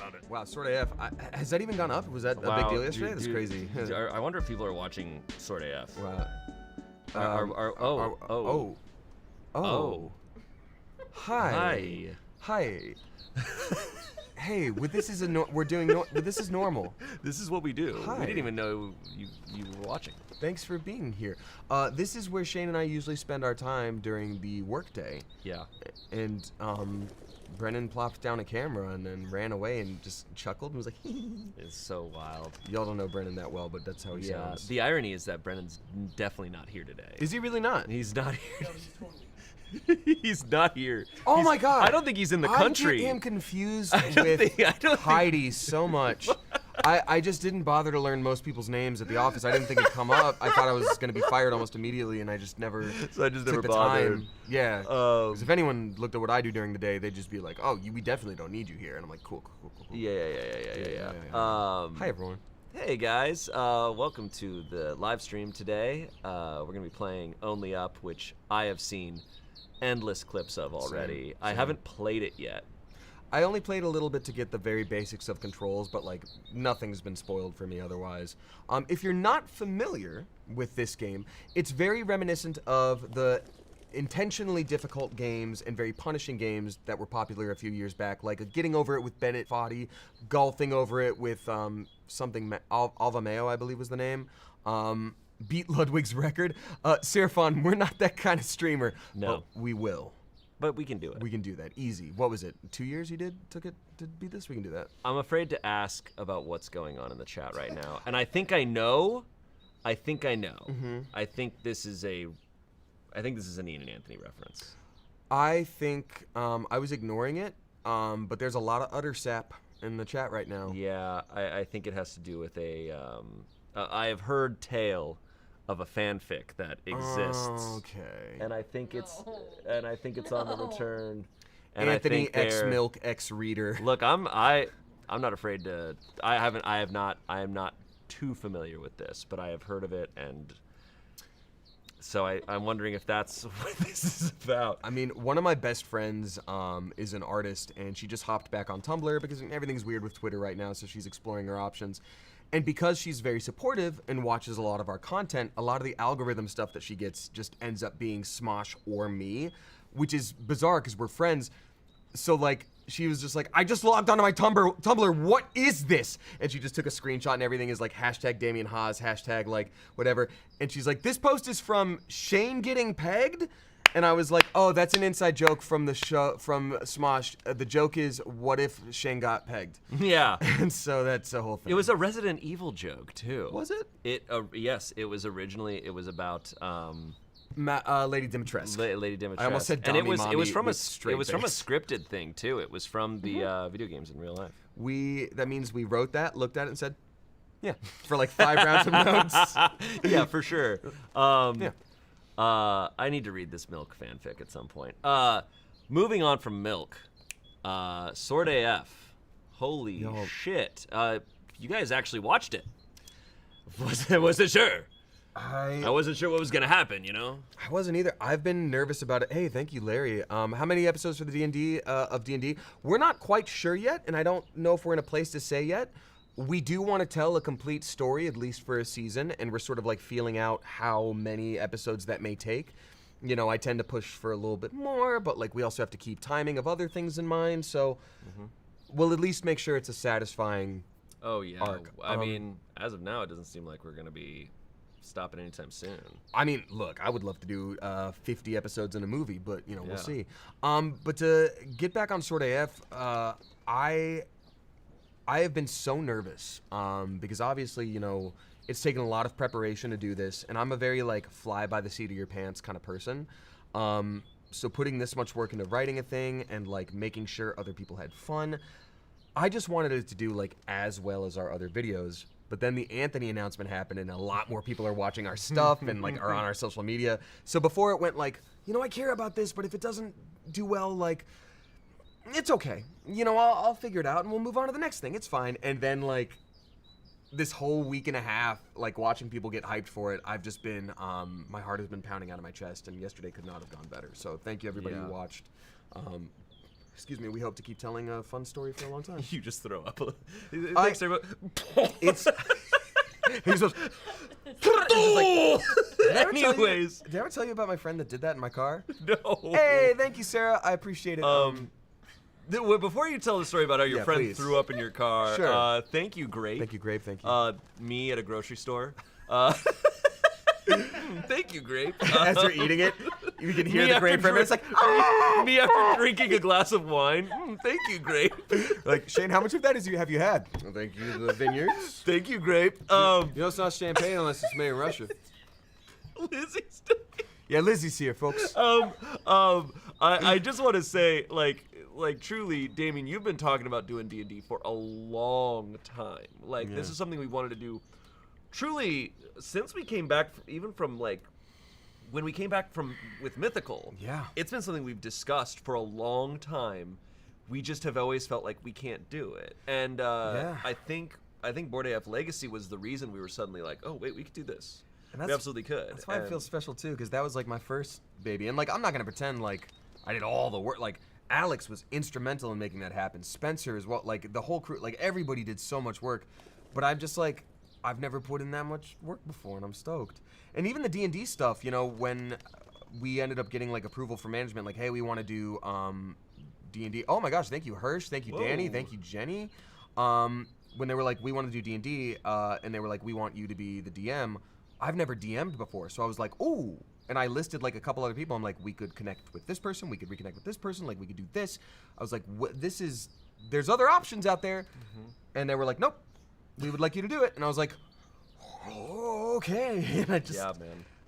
about it. Wow, Sword AF. Has that even gone up? Was that a big deal yesterday? That's crazy. I wonder if people are watching Sword AF. Wow. Oh. Hi. Hey, this is this is normal. This is what we do. Hi. We didn't even know you were watching. Thanks for being here. This is where Shane and I usually spend our time during the workday. Yeah. And Brennan plopped down a camera and then ran away and just chuckled and was like, It's so wild. Y'all don't know Brennan that well, but that's how he sounds. The irony is that Brennan's definitely not here today. Is he really not? He's not here. He's not here. Oh my God! I don't think he's in the country. I am confused with Heidi so much. I just didn't bother to learn most people's names at the office. I didn't think it'd come up. I thought I was going to be fired almost immediately, and I just never. So I just took never the bothered. Time. Yeah. Because if anyone looked at what I do during the day, they'd just be like, "Oh, we definitely don't need you here," and I'm like, "Cool." Yeah. Hi everyone. Hey guys, welcome to the live stream today. We're gonna be playing Only Up, which I have seen endless clips of already. Same. I haven't played it yet. I only played a little bit to get the very basics of controls, but like nothing's been spoiled for me otherwise. If you're not familiar with this game, it's very reminiscent of the intentionally difficult games and very punishing games that were popular a few years back, like Getting Over It with Bennett Foddy, Golfing Over It with something Alva Mayo, I believe was the name. Beat Ludwig's record. Serafon, we're not that kind of streamer. No. But we will. But we can do it. We can do that. Easy. What was it? 2 years you took it to beat this? We can do that. I'm afraid to ask about what's going on in the chat right now. And I think I know. Mm-hmm. I think this is an Ian and Anthony reference. I think I was ignoring it, but there's a lot of utter sap in the chat right now. Yeah, I think it has to do with I have heard tale of a fanfic that exists. Okay. And I think it's on the return. And Anthony I think X Milk X Reader. Look, I'm not afraid to. I am not too familiar with this, but I have heard of it, and so I'm wondering if that's what this is about. I mean, one of my best friends is an artist, and she just hopped back on Tumblr because everything's weird with Twitter right now, so she's exploring her options. And because she's very supportive and watches a lot of our content, a lot of the algorithm stuff that she gets just ends up being Smosh or me, which is bizarre because we're friends. So like, she was just like, I just logged onto my Tumblr, what is this? And she just took a screenshot and everything is like hashtag Damien Haas, hashtag like whatever. And she's like, this post is from Shane getting pegged? And I was like, oh, that's an inside joke from the show, from Smosh. The joke is, what if Shane got pegged? Yeah. And so that's the whole thing. It was a Resident Evil joke, too. Was it? Yes, it was originally, it was about... Lady Dimitrescu. Lady Dimitrescu. I almost said and it was from a face. scripted thing, too. It was from the video games in real life. That means we wrote that, looked at it, and said, yeah, for like 5 rounds of notes. Yeah, for sure. Yeah. I need to read this Milk fanfic at some point. Moving on from Milk, Sword AF. Holy shit! You guys actually watched it. Wasn't sure. I wasn't sure what was gonna happen. You know. I wasn't either. I've been nervous about it. Hey, thank you, Larry. How many episodes for the D&D of D&D? We're not quite sure yet, and I don't know if we're in a place to say yet. We do want to tell a complete story, at least for a season, and we're sort of like feeling out how many episodes that may take. You know, I tend to push for a little bit more, but like we also have to keep timing of other things in mind, so we'll at least make sure it's a satisfying arc. I mean, as of now, it doesn't seem like we're going to be stopping anytime soon. I mean, look, I would love to do 50 episodes in a movie, but, you know, we'll see. But to get back on Sword AF, I have been so nervous because obviously, you know, it's taken a lot of preparation to do this, and I'm a very like fly by the seat of your pants kind of person. So putting this much work into writing a thing and like making sure other people had fun, I just wanted it to do like as well as our other videos. But then the Anthony announcement happened, and a lot more people are watching our stuff and like are on our social media. So before it went like, you know, I care about this, but if it doesn't do well, like, it's okay. You know, I'll figure it out and we'll move on to the next thing. It's fine. And then like this whole week and a half, like watching people get hyped for it, I've just been, my heart has been pounding out of my chest, and yesterday could not have gone better. So thank you everybody who watched. Excuse me. We hope to keep telling a fun story for a long time. You just throw up. Thanks, everybody. It's. He's just. Anyways. Did I ever tell you about my friend that did that in my car? No. Hey, thank you, Sarah. I appreciate it. Before you tell the story about how your friend please. threw up in your car, Sure. Thank you, Grape. Thank you, Grape. Thank you. Me at a grocery store. Thank you, Grape. As you're eating it, you can hear Me the grape after from it. It's like, me after drinking a glass of wine. Thank you, Grape. like, Shane, how much of that have you had? Well, thank you, the vineyards. Thank you, Grape. You know it's not champagne unless it's made in Russia. Lizzie's. Yeah, Lizzie's here, folks. I just want to say, like truly, Damien, you've been talking about doing D&D for a long time. Like, this is something we wanted to do. Truly, since we came back, even from like when we came back from with Mythical, it's been something we've discussed for a long time. We just have always felt like we can't do it, and I think Board AF Legacy was the reason we were suddenly like, oh wait, we could do this. And we absolutely could. That's why it feels special too, because that was like my first baby, and like I'm not gonna pretend like I did all the work. Like Alex was instrumental in making that happen. Spencer is like the whole crew, like everybody did so much work, but I'm just like. I've never put in that much work before, and I'm stoked. And even the D&D stuff, you know, when we ended up getting like approval from management, like, hey, we want to do D&D. Oh my gosh, thank you, Hirsch. Thank you, Danny. Thank you, Jenny. When they were like, we want to do D&D, and they were like, we want you to be the DM. I've never DM'd before, so I was like, ooh. And I listed like a couple other people. I'm like, we could connect with this person. We could reconnect with this person. Like, we could do this. I was like, there's other options out there. And they were like, nope. We would like you to do it, and I was like, oh, okay. And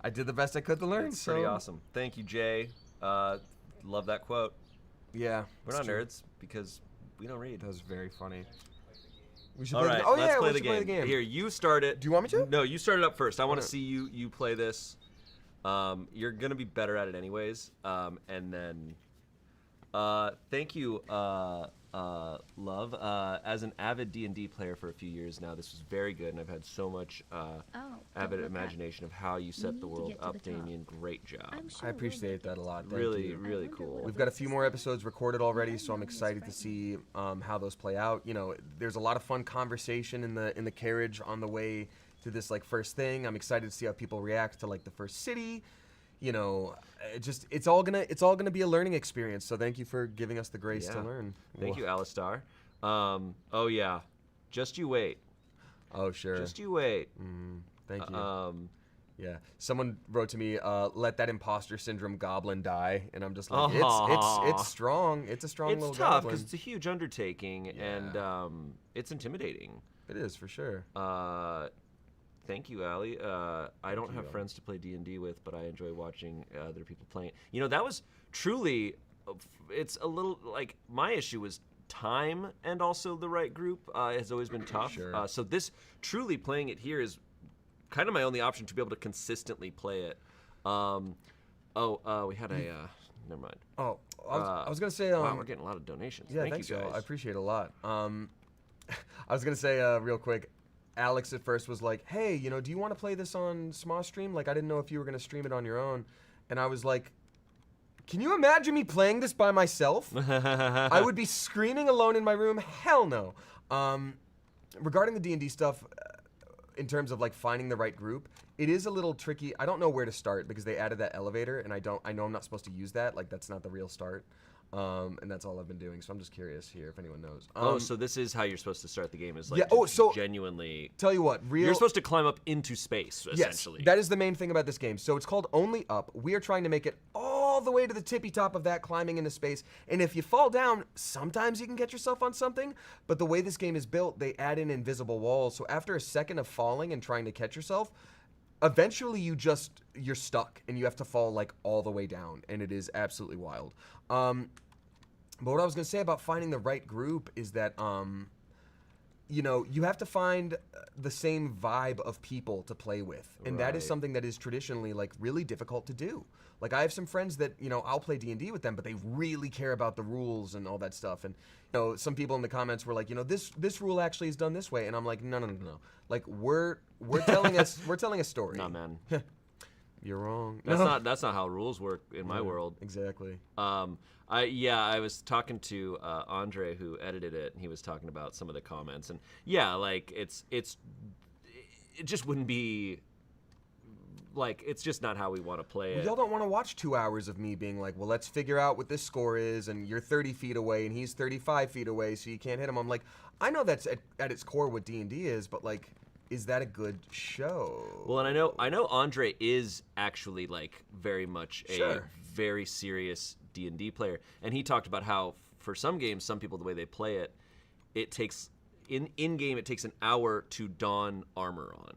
I did the best I could to learn. It's pretty awesome. Thank you, Jay. Love that quote. Yeah, we're not nerds because we don't read. That was very funny. We should All right, let's play the game. Play the game. Here, you start it. Do you want me to? No, you start it up first. I want to see you play this. You're gonna be better at it anyways. And then, thank you. Love. As an avid D&D player for a few years now, this was very good, and I've had so much avid imagination of how you set the world up, Damien. Great job. I appreciate that a lot. Thank really, you. really cool. We've got a few more episodes recorded already, so I'm excited to see how those play out. You know, there's a lot of fun conversation in the carriage on the way to this like first thing. I'm excited to see how people react to like the first city. You know, it's all gonna be a learning experience. So thank you for giving us the grace to learn. Thank you, Alistar. Oh yeah, just you wait. Oh sure. Just you wait. Thank you. Yeah. Someone wrote to me, let that imposter syndrome goblin die, and I'm just like, it's strong. It's a strong little goblin. It's tough because it's a huge undertaking, and it's intimidating. It is for sure. Thank you, Allie. I don't have friends to play D&D with, but I enjoy watching other people playing. You know, that was truly, it's a little, like, my issue was time and also the right group has always been tough. Sure. So this, truly playing it here is kind of my only option to be able to consistently play it. We had a, never mind. Oh, I was going to say. Wow, we're getting a lot of donations. Yeah, Thank you guys. I appreciate it a lot. I was going to say real quick, Alex at first was like, hey, you know, do you want to play this on Smosh stream? Like, I didn't know if you were going to stream it on your own. And I was like, can you imagine me playing this by myself? I would be screaming alone in my room. Hell no. Regarding the D&D stuff, in terms of like finding the right group, it is a little tricky. I don't know where to start because they added that elevator, and I know I'm not supposed to use that. Like, that's not the real start. And that's all I've been doing, so I'm just curious here if anyone knows. So this is how you're supposed to start the game, is like genuinely... Tell you what, You're supposed to climb up into space, essentially. Yes, that is the main thing about this game. So it's called Only Up. We are trying to make it all the way to the tippy top of that, climbing into space. And if you fall down, sometimes you can get yourself on something, but the way this game is built, they add in invisible walls. So after a second of falling and trying to catch yourself, eventually you're stuck, and you have to fall like all the way down, and it is absolutely wild. But what I was going to say about finding the right group is that, you know, you have to find the same vibe of people to play with. And that is something that is traditionally, like, really difficult to do. Like, I have some friends that, you know, I'll play D&D with them, but they really care about the rules and all that stuff. And, you know, some people in the comments were like, you know, this rule actually is done this way. And I'm like, no. Like, we're telling a story. Nah, man. You're wrong. That's not how rules work in my world. Exactly. I was talking to Andre, who edited it, and he was talking about some of the comments, and yeah, like it just wouldn't be. Like, it's just not how we want to play it. Y'all don't want to watch 2 hours of me being like, well, let's figure out what this score is, and you're 30 feet away, and he's 35 feet away, so you can't hit him. I'm like, I know that's at its core what D&D is, but, like, is that a good show? Well, and I know Andre is actually, like, very much a very serious D&D player, and he talked about how, for some games, some people, the way they play it, it takes, in-game, it takes an hour to don armor on.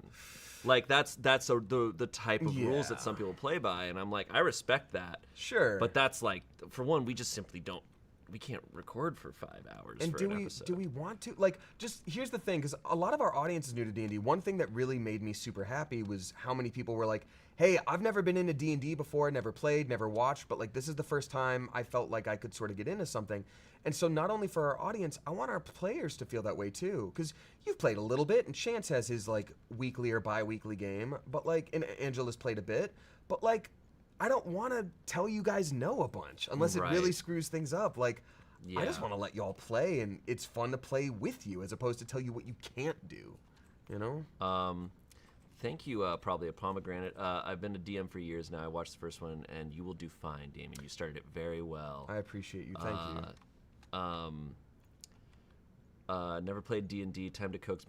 Like, that's the type of rules that some people play by, and I'm like, I respect that. Sure. But that's like, for one, we just simply don't, we can't record for 5 hours and for an episode. Do we want to? Like, just, here's the thing, because a lot of our audience is new to D&D. One thing that really made me super happy was how many people were like, hey, I've never been into D&D before, never played, never watched, but, like, this is the first time I felt like I could sort of get into something. And so not only for our audience, I want our players to feel that way too. Because you've played a little bit, and Chance has his, like, weekly or bi-weekly game. But, like, and Angela's played a bit. But, like, I don't want to tell you guys no a bunch. Unless it really screws things up. Like, I just want to let y'all play, and it's fun to play with you, as opposed to tell you what you can't do. You know? Thank you, probably a pomegranate. I've been a DM for years now. I watched the first one, and you will do fine, Damien. You started it very well. I appreciate you. Thank you. Never played D&D. Time to coax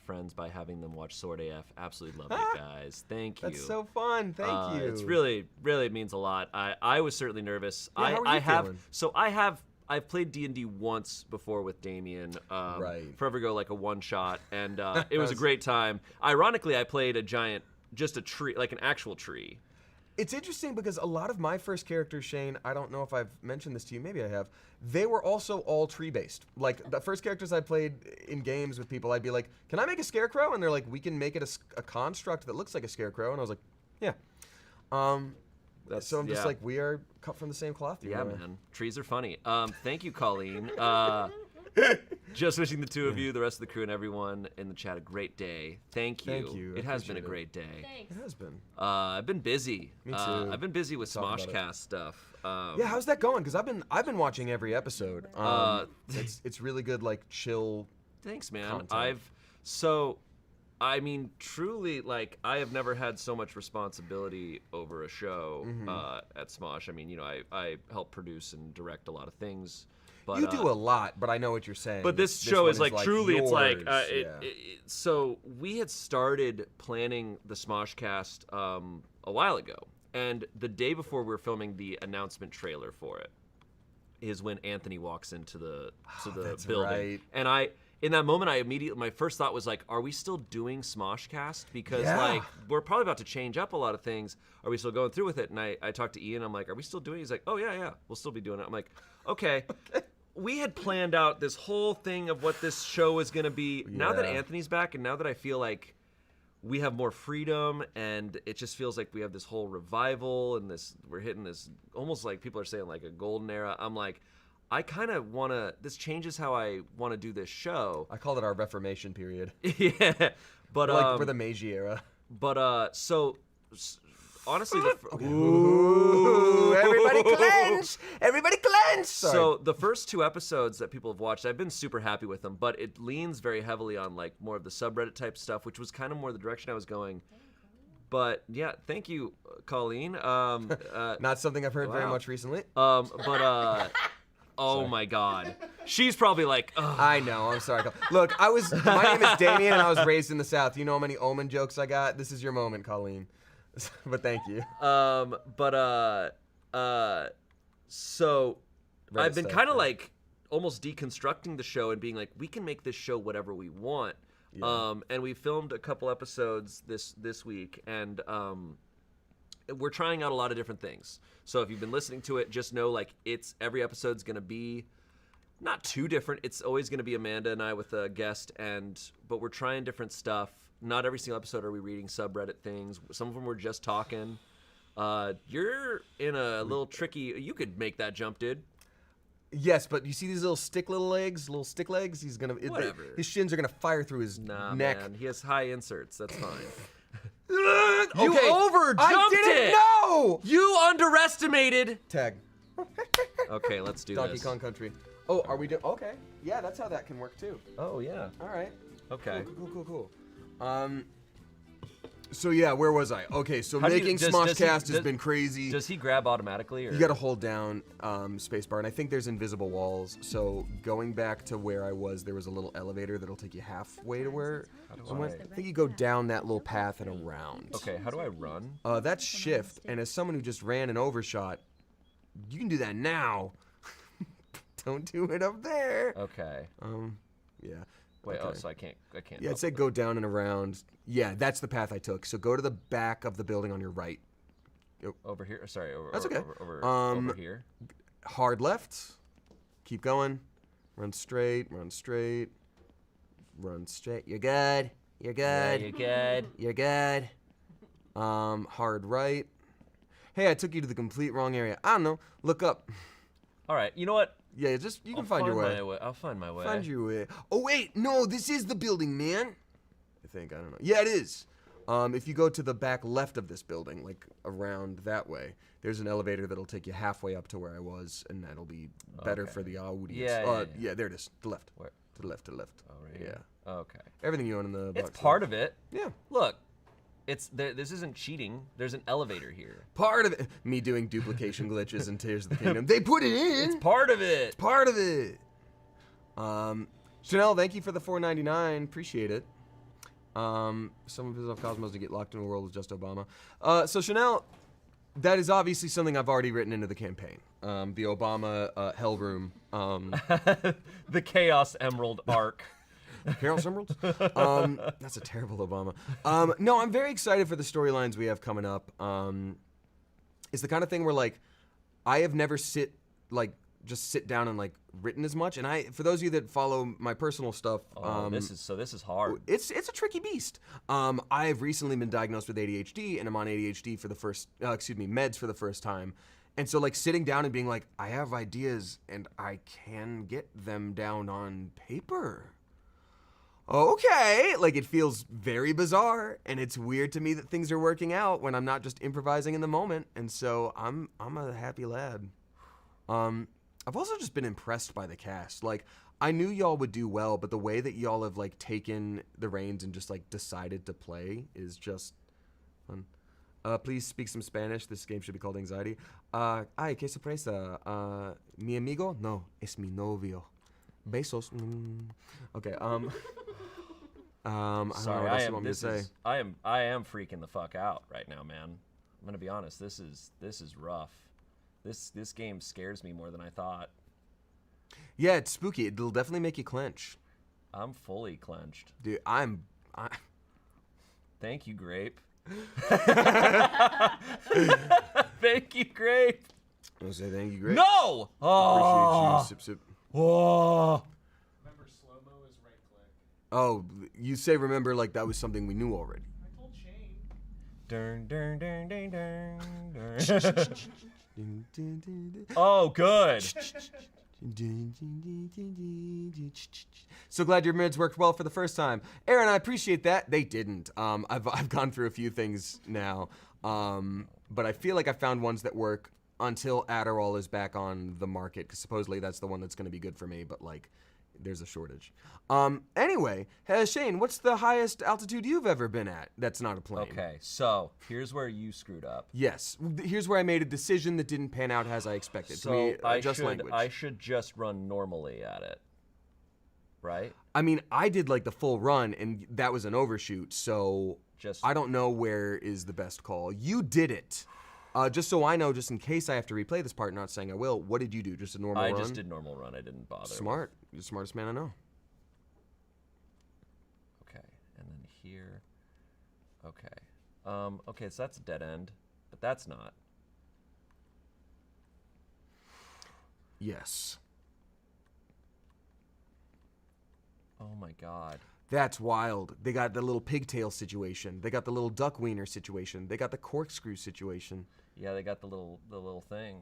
friends by having them watch Sword AF. Absolutely love it, guys. Thank you. That's so fun. Thank you. It's really means a lot. I was certainly nervous. Yeah, how are you feeling? So I've played D&D once before with Damien. Forever ago, like a one shot, and it was a great time. Ironically, I played just a tree, like an actual tree. It's interesting because a lot of my first characters, Shane, I don't know if I've mentioned this to you, maybe I have, they were also all tree-based. Like, the first characters I played in games with people, I'd be like, can I make a scarecrow? And they're like, we can make it a construct that looks like a scarecrow. And I was like, yeah. So I'm just like, we are cut from the same cloth. Yeah, man. Trees are funny. Thank you, Colleen. Just wishing the two of you, the rest of the crew, and everyone in the chat a great day. Thank you. Thank you. It has been a great day. Thanks. It has been. I've been busy. Me too. I've been busy with Smoshcast stuff. Yeah, how's that going? Because I've been watching every episode. It's really good, like, chill. Thanks, man. Content. I mean, truly, like, I have never had so much responsibility over a show at Smosh. I mean, you know, I help produce and direct a lot of things. But, you do a lot, but I know what you're saying. But this show is like truly, yours. It's like, so we had started planning the Smoshcast a while ago. And the day before we were filming the announcement trailer for it is when Anthony walks into the building. Right. And in that moment, my first thought was like, are we still doing Smoshcast? Because like, we're probably about to change up a lot of things. Are we still going through with it? And I talked to Ian, I'm like, are we still doing it? He's like, oh yeah, we'll still be doing it. I'm like, okay. We had planned out this whole thing of what this show was gonna be. Now that Anthony's back, and now that I feel like we have more freedom, and it just feels like we have this whole revival, and we're hitting this, almost like people are saying, like a golden era. I'm like, I kind of want to, this changes how I want to do this show. I call it our Reformation period. Yeah. But we're the Meiji era. But so honestly, Ooh, everybody clench! Everybody clench! Sorry. So the first 2 episodes that people have watched, I've been super happy with them, but it leans very heavily on like more of the subreddit type stuff, which was kind of more the direction I was going. But yeah, thank you, Colleen. Not something I've heard very much recently. Oh my God, she's probably like, ugh. I know. I'm sorry. Look, my name is Damien, and I was raised in the South. You know how many Omen jokes I got? This is your moment, Colleen. But thank you. So I've been kind of like almost deconstructing the show and being like, we can make this show whatever we want. Yeah. And we filmed a couple episodes this week, and we're trying out a lot of different things. So if you've been listening to it, just know like every episode's gonna be not too different. It's always gonna be Amanda and I with a guest, but we're trying different stuff. Not every single episode are we reading subreddit things. Some of them we're just talking. You're in a little tricky. You could make that jump, dude. Yes, but you see these little stick legs? He's gonna. Whatever. His shins are gonna fire through his neck. Man, he has high inserts. That's fine. You Okay, overjumped I didn't it. know. You underestimated. Tag. Okay, let's do Donkey this. Kong Country. Oh, are we doing? Okay. Yeah, that's how that can work too. Oh yeah. All right. Okay. Cool. So yeah, where was I? Okay, so How do you- making does- Smosh does he- Cast has does- been crazy. Does he grab automatically? Or? You gotta hold down spacebar, and I think there's invisible walls. So going back to where I was, there was a little elevator that'll take you halfway to where I went. I think you go down that little path and around. Okay, how do I run? That's shift, and as someone who just ran an overshot, you can do that now. Don't do it up there. Okay. Yeah. Wait. okay. Oh, so I can't. Yeah, it said go down and around. Yeah, that's the path I took. So go to the back of the building on your right. Over here. Sorry. Over. That's okay. Over here. Hard left. Keep going. Run straight. Run straight. Run straight. You're good. You're good. Yeah, you're good. You're good. Hard right. Hey, I took you to the complete wrong area. I don't know. Look up. All right. You know what? Yeah, you can find your way. I'll find my way. Find your way. Oh wait, no, this is the building, man. I think, I don't know. Yeah, it is. If you go to the back left of this building, like around that way, there's an elevator that'll take you halfway up to where I was, and that'll be better Okay. for the audience. Yeah. There it is. To the left. Where? To the left. To the left. Oh, right Yeah. here. Okay. Everything you own in the box. It's part of it. Yeah. Look, this isn't cheating. There's an elevator here. Part of it. Me doing duplication glitches in Tears of the Kingdom. They put it in. It's part of it. Part of it. Chanel, thank you for the $4.99. Appreciate it. Someone pisses off Cosmos to get locked in a world with just Obama. So Chanel, that is obviously something I've already written into the campaign. The Obama Hell Room. The Chaos Emerald arc. Chaos Emeralds? That's a terrible Obama. No, I'm very excited for the storylines we have coming up. It's the kind of thing where, like, I have never just sit down and, like, written as much. And for those of you that follow my personal stuff, This is hard. It's a tricky beast. I've recently been diagnosed with ADHD, and I'm on ADHD for the first, meds for the first time. And so, like, sitting down and being like, I have ideas, and I can get them down on paper. Okay, like, it feels very bizarre, and it's weird to me that things are working out when I'm not just improvising in the moment. And so I'm a happy lad. I've also just been impressed by the cast. Like, I knew y'all would do well, but the way that y'all have, like, taken the reins and just, like, decided to play is just fun. Please speak some Spanish. This game should be called Anxiety. Ay, qué sorpresa. Mi amigo? No, es mi novio. Besos. Okay, I don't know what else you want me to say. I am freaking the fuck out right now, man. I'm gonna be honest. This is rough. This game scares me more than I thought. Yeah, it's spooky. It'll definitely make you clench. I'm fully clenched. Dude, Thank you, Grape. Thank you, Grape. I'll say thank you, great. No! Oh! Appreciate you. Sip, sip. Oh! Remember, slow-mo is right-click. Oh, you say remember like that was something we knew already. I told Shane. Dun, dun, dun, dun, dun, dun. Oh, good. So glad your mids worked well for the first time. Aaron, I appreciate that. They didn't. I've gone through a few things now, but I feel like I found ones that work until Adderall is back on the market, because supposedly that's the one that's going to be good for me, but like there's a shortage. Anyway, Shane, what's the highest altitude you've ever been at that's not a plane? Okay, so here's where you screwed up. Yes, here's where I made a decision that didn't pan out as I expected. So Can we adjust language? I should just run normally at it, right? I mean, I did like the full run, and that was an overshoot, so I don't know where is the best call. You did it. Just so I know, just in case I have to replay this part, not saying I will, what did you do? Just a normal run? I just did normal run. I didn't bother. Smart. You're the smartest man I know. Okay, and then here. Okay. Okay, so that's a dead end, but that's not. Yes. Oh my god. That's wild. They got the little pigtail situation. They got the little duck wiener situation. They got the corkscrew situation. Yeah, they got the little thing.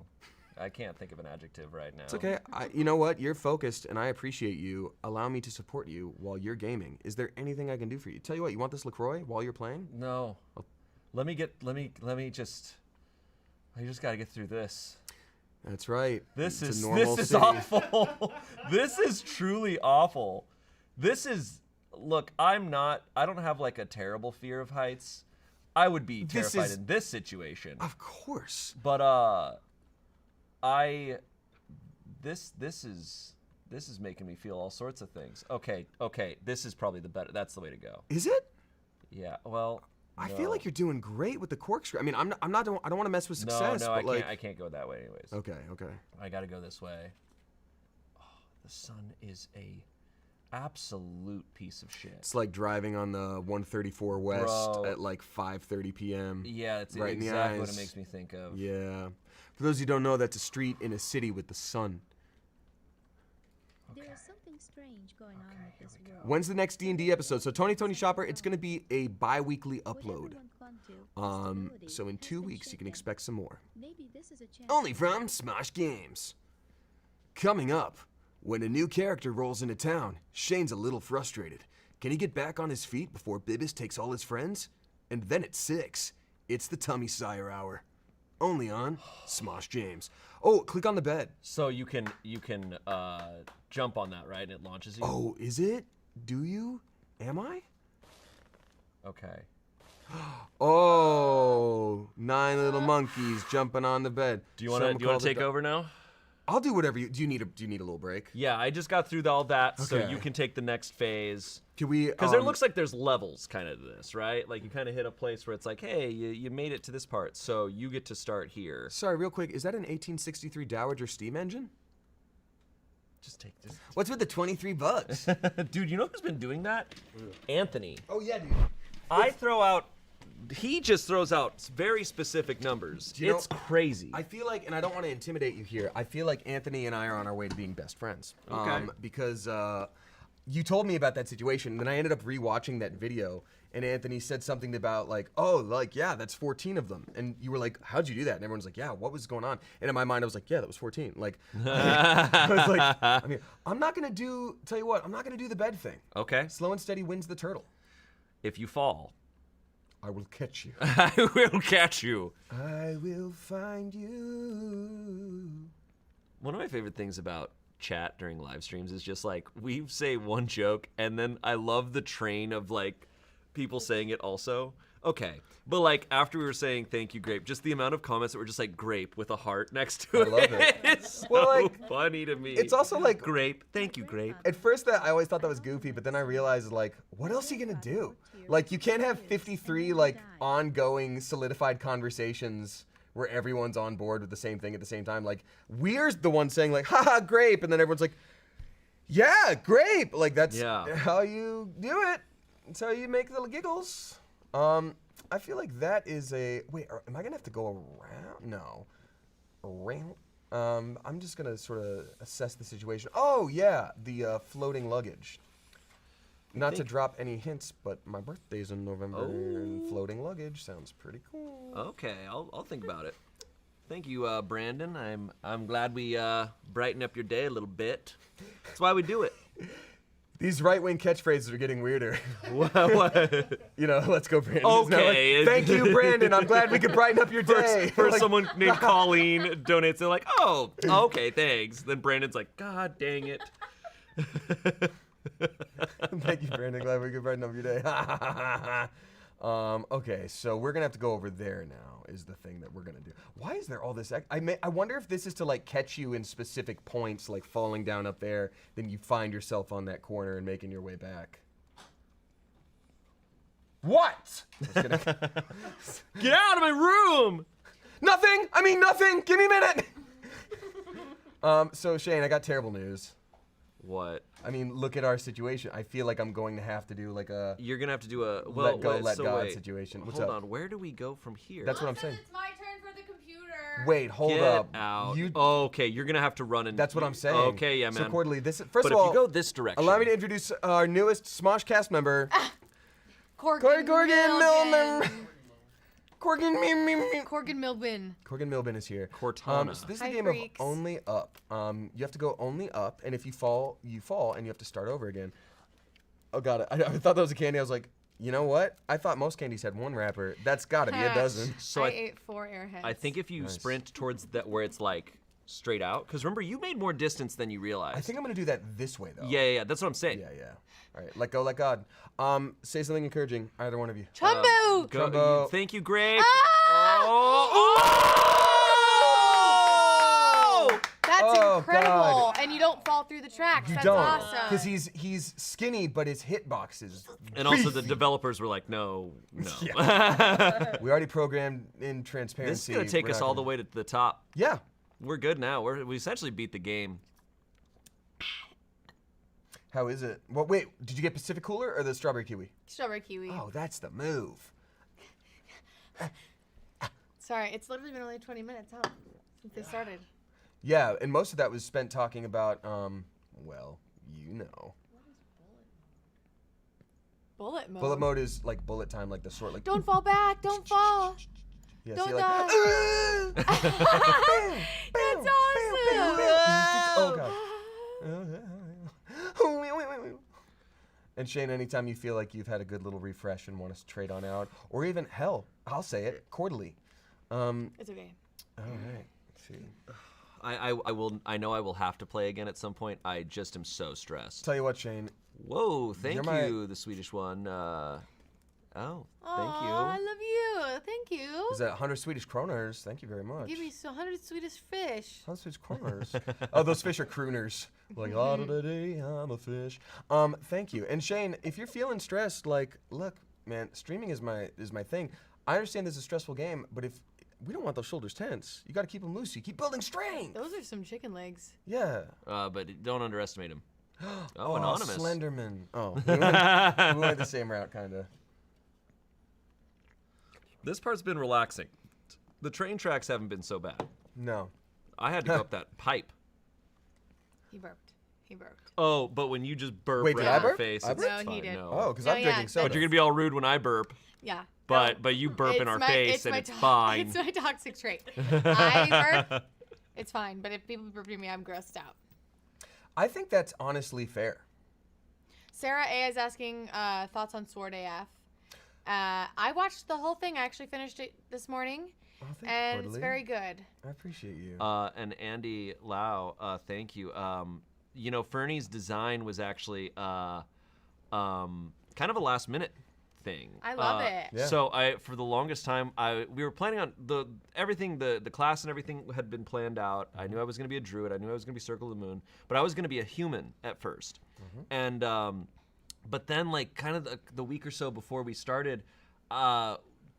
I can't think of an adjective right now. It's okay. You know what? You're focused, and I appreciate you. Allow me to support you while you're gaming. Is there anything I can do for you? Tell you what, you want this LaCroix while you're playing? No. Let me just. I just gotta get through this. That's right. This It's is a normal city. awful. This is truly awful. This is. Look, I don't have like a terrible fear of heights. I would be terrified in this situation. Of course. But this is making me feel all sorts of things. Okay, this is probably that's the way to go. Is it? Yeah. Well, I feel like you're doing great with the corkscrew. I mean, I don't want to mess with success. No, but I can't go that way anyways. Okay. I gotta go this way. Oh, the sun is a absolute piece of shit. It's like driving on the 134 West Bro. at like 5:30 p.m. Yeah, it's right exactly in the what eyes. it makes me think of. Yeah. For those who don't know, that's a street in a city with the sun. There is something strange going on with this world. When's the next D&D episode? So Tony Shopper, it's going to be a bi-weekly What upload. everyone clung to, stability, So in has 2 been weeks you can shaken. expect some more. Maybe this is a chance. Only from Smosh Games. Coming up, when a new character rolls into town, Shane's a little frustrated. Can he get back on his feet before Bibis takes all his friends? And then at 6, it's the Tummy Sire Hour. Only on Smosh Games. Oh, click on the bed. So you can jump on that, right? And it launches you. Oh, is it? Do you? Am I? Okay. Oh, 9 little monkeys jumping on the bed. Do you want to take over now? I'll do whatever you. Do you need a little break? Yeah, I just got through all that, so Okay. you can take the next phase. Can we? Because there looks like there's levels kind of to this, right? Like you kind of hit a place where it's like, hey, you made it to this part, so you get to start here. Sorry, real quick. Is that an 1863 Dowager steam engine? Just take this. What's with the 23 bucks? Dude, you know who's been doing that? Anthony. Oh yeah, dude. He just throws out very specific numbers. you know- It's crazy. I feel like, and I don't want to intimidate you here. I feel like Anthony and I are on our way to being best friends. Okay. Because you told me about that situation, and then I ended up rewatching that video, and Anthony said something about like, oh, like yeah, that's 14 of them, and you were like, how'd you do that? And everyone's like, yeah, what was going on? And in my mind, I was like, yeah, that was 14. Like, I was like, I mean, I'm not gonna do. Tell you what, I'm not gonna do the bed thing. Okay. Slow and steady wins the turtle. If you fall, I will catch you. I will catch you. I will find you. One of my favorite things about chat during live streams is just like we say one joke and then I love the train of like people saying it also. Okay, but like after we were saying thank you, Grape, just the amount of comments that were just like Grape with a heart next to I love it. It's so Well, like, funny to me. It's also like Grape, thank you, Grape. at first that I always thought that was goofy, but then I realized like, what else are you gonna do? Like you can't have 53 like ongoing solidified conversations where everyone's on board with the same thing at the same time. Like we're the one saying like, haha, grape, and then everyone's like, yeah, grape. Like that's Yeah. how you do it. That's how you make little giggles. I feel like that is a wait. Am I gonna have to go around? No, around. I'm just gonna sort of assess the situation. Oh yeah, the floating luggage. Not to drop any hints, but my birthday's in November, and floating luggage sounds pretty cool. Okay, I'll think about it. Thank you, Brandon. I'm glad we brighten up your day a little bit. That's why we do it. These right-wing catchphrases are getting weirder. What? You know, let's go, Brandon. It's not Okay. like, thank you, Brandon. I'm glad we could brighten up your day. First Like, someone named Colleen donates, they're like, oh, okay, thanks. Then Brandon's like, God dang it. Thank you, Brandon. Glad we could brighten up your day. Okay, so we're gonna have to go over there now. Is the thing that we're gonna do? Why is there all this? I wonder if this is to like catch you in specific points, like falling down up there. Then you find yourself on that corner and making your way back. What? Just kidding. Get out of my room! Nothing. I mean nothing. Give me a minute. So Shane, I got terrible news. What? I mean, look at our situation. I feel like I'm going to have to do like a You're gonna have to do a well, let go, wait, let so God wait. situation. What's Hold up? on, where do we go from here? That's what I'm saying. It's my turn for the computer. Wait, hold Get up. out. You. Okay, you're gonna have to run and. That's what I'm saying. Okay, yeah, So man. Quarterly, this first but of if all, you go this direction, allow me to introduce our newest Smosh cast member, Corgan Millman. Corgan Corgan Milbin. Corgan Milbin is here. Cortana. So this is Hi, a game freaks. of only up. You have to go only up, and if you fall, you fall, and you have to start over again. Oh, got it. I thought that was a candy. I was like, You know what? I thought most candies had one wrapper. That's got to be a dozen. So I ate 4 airheads. I think if you Nice. sprint towards that where it's like straight out, because remember you made more distance than you realized. I think I'm gonna do that this way though. Yeah, that's what I'm saying. Yeah. All right, let go, let God. Say something encouraging, either one of you. Chumbo! Go, Trumbo. thank you, Grape. Ah! Oh! That's Oh, incredible. God. And you don't fall through the tracks. You That's don't, awesome. because he's skinny, but his hitbox is. And also the beefy. developers were like, no. We already programmed in transparency. This is gonna take We're us not all the gonna- way to the top. Yeah. We're good now. We essentially beat the game. How is it? Well, wait. Did you get Pacific Cooler or the strawberry kiwi? Strawberry kiwi. Oh, that's the move. Sorry, it's literally been only 20 minutes, huh? Since they started. Yeah, and most of that was spent talking about, well, you know. Bullet mode. Bullet mode is like bullet time, like the sort, like. Don't fall back. Don't fall. Yeah, don't see, like, die. That's Oh awesome. god. And Shane, anytime you feel like you've had a good little refresh and want us to trade on out, or even hell, I'll say it, quarterly. It's okay. All right. Let's see. I know I will have to play again at some point. I just am so stressed. Tell you what, Shane. Whoa, thank You're my- you, the Swedish one. Oh, thank Aw, you. I love you. Thank you. Is that 100 Swedish kroners? Thank you very much. Give me 100 Swedish fish. 100 Swedish kroners. Oh, those fish are crooners. Like, oh, today I'm a fish. Thank you. And Shane, if you're feeling stressed, like, look, man, streaming is my thing. I understand this is a stressful game, but if we don't want those shoulders tense, you got to keep them loose. You keep building strength. Those are some chicken legs. Yeah. But don't underestimate him. Oh, anonymous. Slenderman. Oh, we went the same route, kind of. This part's been relaxing. The train tracks haven't been so bad. No. I had to go up that pipe. He burped. He burped. Oh, but when you just burp Wait, right did I in my burp? face, I it's burped? No, fine. he did. No. Oh, because No, I'm yeah, drinking soda. But you're gonna be all rude when I burp. Yeah. But you burp in our face and it's fine. It's my toxic trait. I burp. It's fine. But if people burp at me, I'm grossed out. I think that's honestly fair. Sarah A is asking thoughts on Sword AF. I watched the whole thing. I actually finished it this morning. Oh, thank you, And it's Cordelie. very good. I appreciate you. And Andy Lau, thank you. You know, Fernie's design was actually kind of a last minute thing. I love it. Yeah. So for the longest time, we were planning on everything, the class and everything had been planned out. I knew I was going to be a druid. I knew I was going to be Circle of the Moon, but I was going to be a human at first. And but then like kind of the week or so before we started,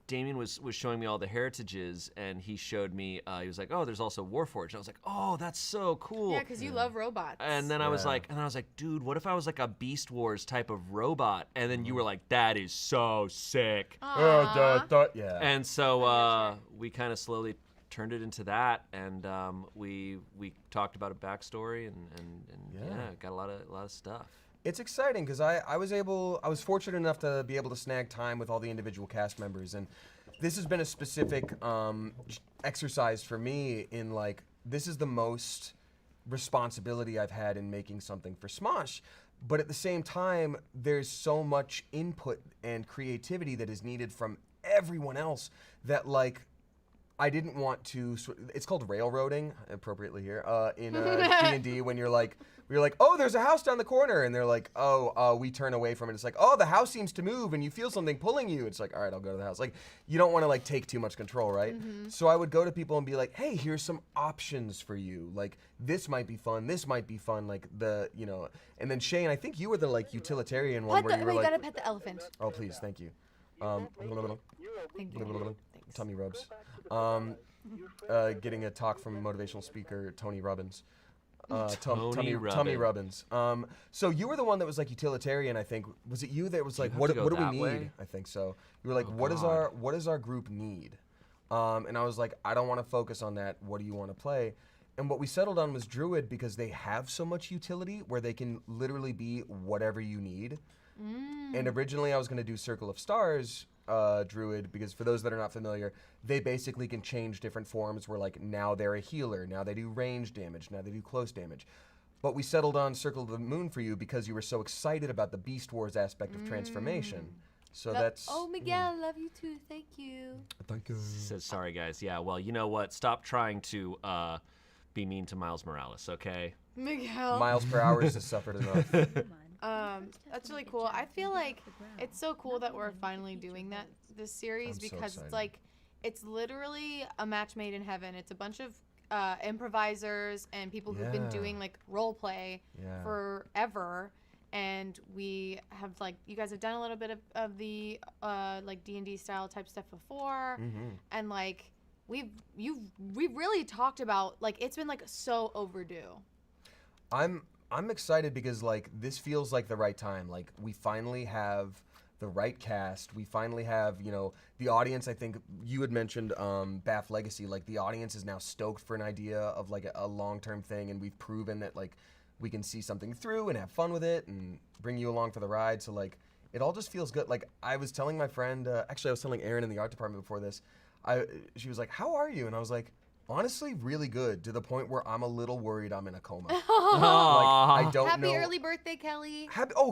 Damien was showing me all the heritages, and he showed me. He was like, "Oh, there's also Warforged." And I was like, "Oh, that's so cool." Yeah, because you love robots. And then I was Yeah. like, dude, what if I was like a Beast Wars type of robot? And then you were like, that is so sick. Aw. Yeah. And so gotcha. we kind of slowly turned it into that, and we talked about a backstory, and yeah, got a lot of stuff. It's exciting because I was fortunate enough to be able to snag time with all the individual cast members, and this has been a specific exercise for me in like, this is the most responsibility I've had in making something for Smosh, but at the same time, there's so much input and creativity that is needed from everyone else that like, I didn't want to. It's called railroading, appropriately here, in D&D. When you're like, oh, there's a house down the corner, and they're like, oh, we turn away from it. It's like, oh, the house seems to move, and you feel something pulling you. It's like, all right, I'll go to the house. Like, you don't want to like take too much control, right? So I would go to people and be like, hey, here's some options for you. Like, this might be fun. This might be fun. Like And then Shane, I think you were the like utilitarian one where you were you like, gotta pet the elephant. oh, please, thank you. Thank you. Tummy rubs. Getting a talk from motivational speaker Tony Robbins. Tony Tummy Robbins. So you were the one that was like utilitarian, I think. Was it you that was like, have what to go do we that need? way? I think so. You were like, what does our group need? And I was like, I don't want to focus on that. What do you want to play? And what we settled on was Druid because they have so much utility where they can literally be whatever you need. And originally I was going to do Circle of Stars Druid because for those that are not familiar, they basically can change different forms where like now they're a healer, now they do range damage, now they do close damage. But we settled on Circle of the Moon for you because you were so excited about the Beast Wars aspect of transformation. So that's. Oh, Miguel, love you too. Thank you. Thank you. Says sorry, guys. Yeah, well, you know what? Stop trying to be mean to Miles Morales, okay? Miguel. Miles per hour has suffered enough. That's really cool. I feel like it's so cool that we're finally doing this series I'm so because excited. it's like it's literally a match made in heaven. It's a bunch of improvisers and people who've been Yeah. doing like role play Yeah. forever, and we have like you guys have done a little bit of the like D&D style type stuff before, and like we've really talked about like it's been like so overdue. I'm excited because like this feels like the right time. Like we finally have the right cast. We finally have, you know, the audience. I think you had mentioned Bath Legacy. Like the audience is now stoked for an idea of like a long-term thing, and we've proven that like we can see something through and have fun with it and bring you along for the ride. So like it all just feels good. Like I was telling my friend, actually I was telling Erin in the art department before this. She was like, "How are you?" And I was like, honestly, really good, to the point where I'm a little worried I'm in a coma. Like, I don't know. Happy early birthday, Kelly.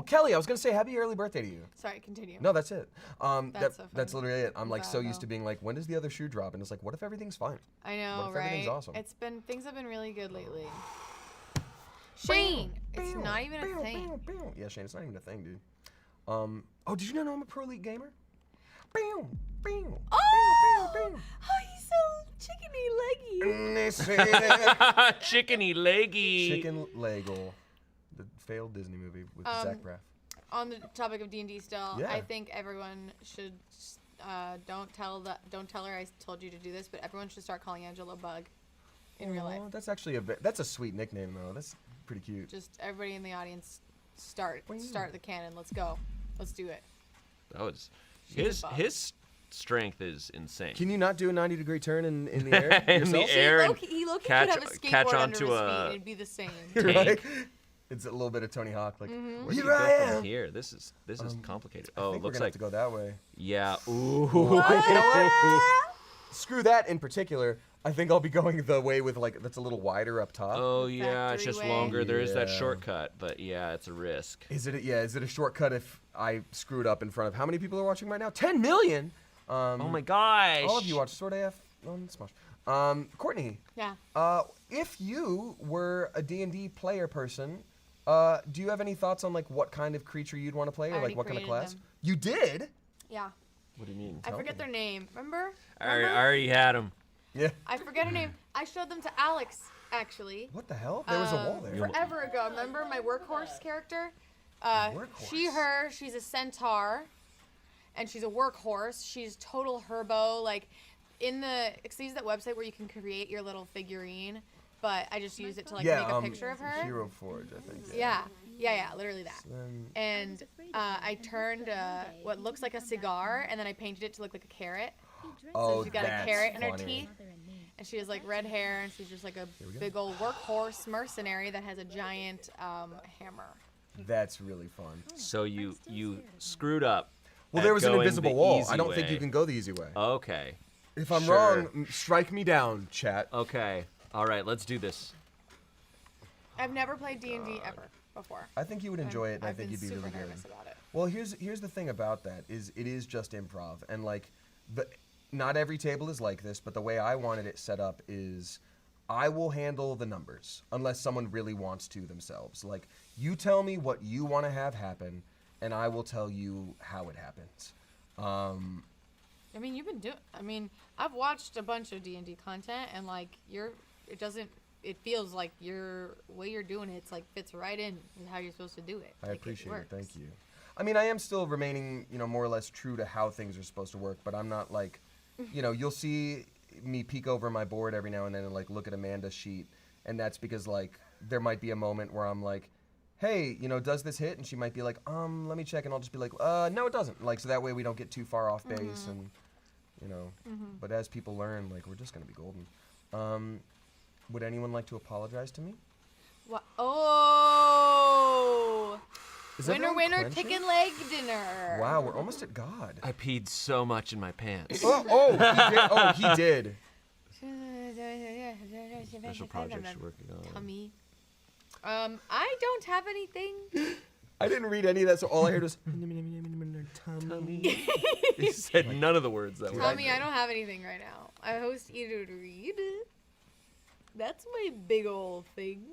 Kelly, I was gonna say happy early birthday to you. Sorry, continue. No, that's it. That's so that's funny. literally it. I'm like Wow, so used though. to being like, when does the other shoe drop? And it's like, what if everything's fine? I know, What if right? everything's awesome? Things have been really good lately. Shane, it's not even a thing. Yeah, Shane, it's not even a thing, dude. Oh, did you know I'm a pro league gamer? Oh, he's so chickeny leggy. Chickeny leggy. Chicken Leggle, the failed Disney movie with Zach Braff. On the topic of D&D still, Yeah. I think everyone should don't tell her I told you to do this, but everyone should start calling Angela Bug in real life. Oh, that's actually that's a sweet nickname though. That's pretty cute. Just everybody in the audience start the cannon. Let's go. Let's do it. That was She's a bug. his strength is insane. Can you not do a 90-degree turn in the air In the yourself? air and He low-key catch- could have a skateboard catch under onto his a feet and it'd be the same. Right? It's a little bit of Tony Hawk, like Mm-hmm. Where do you here I go am. from here? This is complicated. I Oh, think it looks we're gonna like have to go that way. yeah. Ooh. Screw that in particular. I think I'll be going the way with like that's a little wider up top. Oh yeah, it's Factory just way. longer. There is that Yeah. shortcut, but yeah, it's a risk. Is it a shortcut if I screw it up in front of how many people are watching right now? 10 million. Oh my gosh. All of you watch Sword AF on Smosh. Courtney, Yeah. if you were a D&D player person, do you have any thoughts on like what kind of creature you'd want to play or already like what kind of created class? them. You did? Yeah. What do you mean? I forget their name. Remember? I already had him. Yeah. I forget her name. I showed them to Alex, actually. What the hell? There was a wall there. Forever ago. Remember my workhorse character? Workhorse. She's a centaur, and she's a workhorse. She's total herbo. Like, cause I use that website where you can create your little figurine, but I just used it to like make a picture of her. Hero Forge, I think. Yeah, literally that. And I turned what looks like a cigar, and then I painted it to look like a carrot. Oh, She's got a that's carrot in her funny. teeth. And she has like red hair, and she's just like a big old workhorse mercenary that has a giant hammer. That's really fun. So you screwed up. Well, at there was an going invisible the wall. easy I don't think way. you can go the easy way. Okay. If I'm sure. wrong, strike me down, chat. Okay. All right. Let's do this. I've never played D&D ever before. I think you would enjoy it, and I I've think been you'd be super really good. nervous about it. Well, here's the thing about that is it is just improv, and like not every table is like this, but the way I wanted it set up is I will handle the numbers unless someone really wants to themselves. Like you tell me what you want to have happen, and I will tell you how it happens. I mean, I've watched a bunch of D&D content, and like it feels like your way you're doing it, it's like fits right in with how you're supposed to do it. I Like, appreciate it. works. Thank you. I mean, I am still remaining, more or less true to how things are supposed to work, but I'm not like, you'll see me peek over my board every now and then and like look at Amanda's sheet, and that's because like there might be a moment where I'm like, hey, does this hit? And she might be like, let me check, and I'll just be like, no, it doesn't. Like, so that way we don't get too far off base, and But as people learn, like, we're just gonna be golden. Would anyone like to apologize to me? What? Oh! Is Winner, everyone winner, clenching? chicken leg dinner. Wow, we're almost at God. I peed so much in my pants. He did. Special projects you're working on. Tummy. I don't have anything. I didn't read any of that, so all I heard was Tummy. tummy. He said none of the words that were. Tommy, I don't have anything right now. I host Eater to Read. That's my big old thing.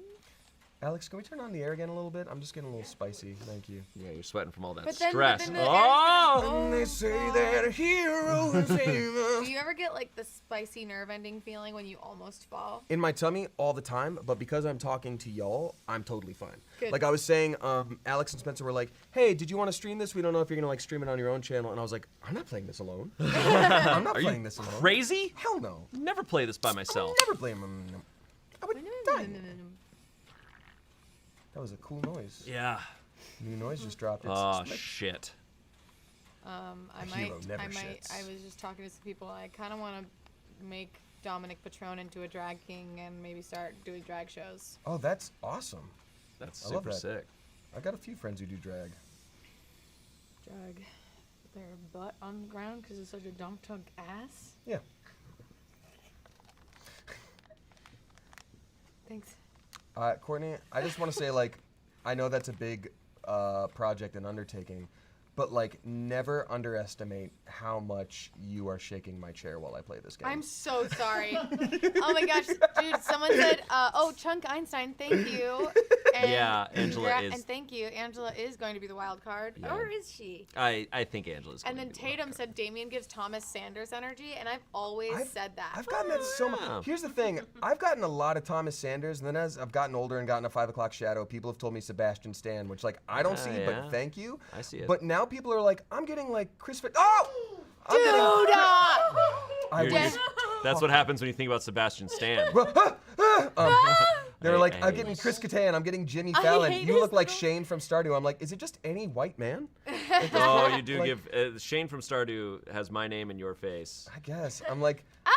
Alex, can we turn on the air again a little bit? I'm just getting a little spicy. Thank you. Yeah, you're sweating from all that But stress. then the air's Oh! gonna- And they say that a hero is Do you ever get like the spicy nerve ending feeling when you almost fall? in my tummy all the time, but because I'm talking to y'all, I'm totally fine. Good. Like I was saying, Alex and Spencer were like, "Hey, did you want to stream this? We don't know if you're gonna like stream it on your own channel." And I was like, "I'm not playing this alone. I'm not Are playing you this alone. crazy? Hell no. Never play this by I'll myself. never play him. I would die. That was a cool noise. Yeah. New noise just dropped. It's Oh like- shit. I A might. hero never I might. shits. I was just talking to some people. I kind of want to make Dominic Patron into a drag king and maybe start doing drag shows. Oh, that's awesome. That's I love super that. sick. I got a few friends who do drag. Drag their butt on the ground because it's such a dump truck ass. Yeah. Thanks. Courtney, I just want to say, like, I know that's a big project and undertaking, but, like, never underestimate how much you are shaking my chair while I play this game. I'm so sorry. Oh my gosh, dude! Someone said, "Oh, Chunk Einstein, thank you." And Yeah, Angela is- And thank you, Angela is going to be the wild card, Yeah. or is she? I think Angela's. And going then to be one of Tatum her. said Damien gives Thomas Sanders energy, and I've always said that. I've gotten that so much. Wow. Here's the thing. I've gotten a lot of Thomas Sanders, and then as I've gotten older and gotten a 5 o'clock shadow, people have told me Sebastian Stan, which, like, I don't see, yeah. but thank you. I see it. But now people are like, I'm getting, like, Chris Fit. Oh! I'm Dude! getting. I You're was. just- that's what happens when you think about Sebastian Stan. They were like, I I'm getting Chris Kattan, I'm getting Jimmy Fallon. hate You his look like little- Shane from Stardew. I'm like, is it just any white man? Oh, you do Like- give Shane from Stardew has my name in your face. I guess. I'm like, Ah,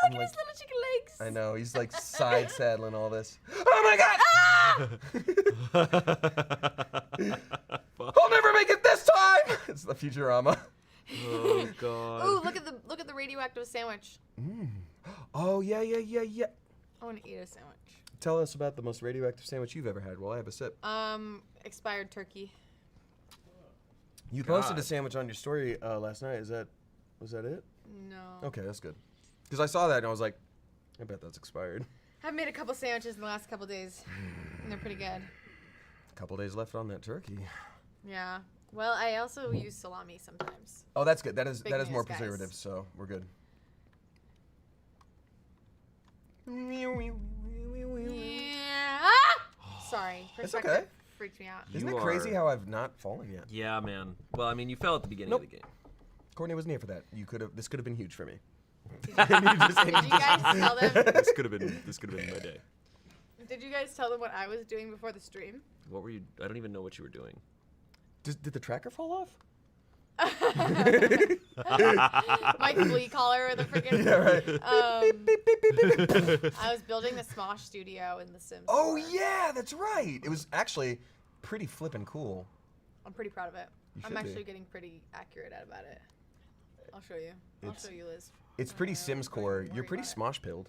I'm look at his like- little chicken legs. I know. He's like side saddling all this. Oh my god! I'll never make it this time. It's the Futurama. Oh god. Ooh, look at the radioactive sandwich. Oh yeah. I want to eat a sandwich. Tell us about the most radioactive sandwich you've ever had while I have a sip. Expired turkey. You posted God. a sandwich on your story last night. Was that it? No. Okay, that's good. Because I saw that and I was like, I bet that's expired. I've made a couple sandwiches in the last couple days, and they're pretty good. A couple days left on that turkey. Yeah. Well, I also use salami sometimes. Oh, that's good. That is Big more news, guys. preservatives, so we're good. Yeah. Sorry. It's Perspective okay. freaked me out. Isn't You it crazy are- how I've not fallen yet? Yeah, man. Well, I mean, you fell at the beginning Nope. of the game. Courtney wasn't here for that. This could have been huge for me. Did you guys tell them? This could have been my day. Did you guys tell them what I was doing before the stream? What were you? I don't even know what you were doing. Did the tracker fall off? My flea collar or the freaking. Yeah, right. I was building the Smosh studio in The Sims. Oh 4. yeah, that's right. It was actually pretty flippin' cool. I'm pretty proud of it. You I'm should be. actually getting pretty accurate about it. I'll show you. I'll It's- show you, Liz. It's pretty Sims core. You're pretty Worry Smosh pilled.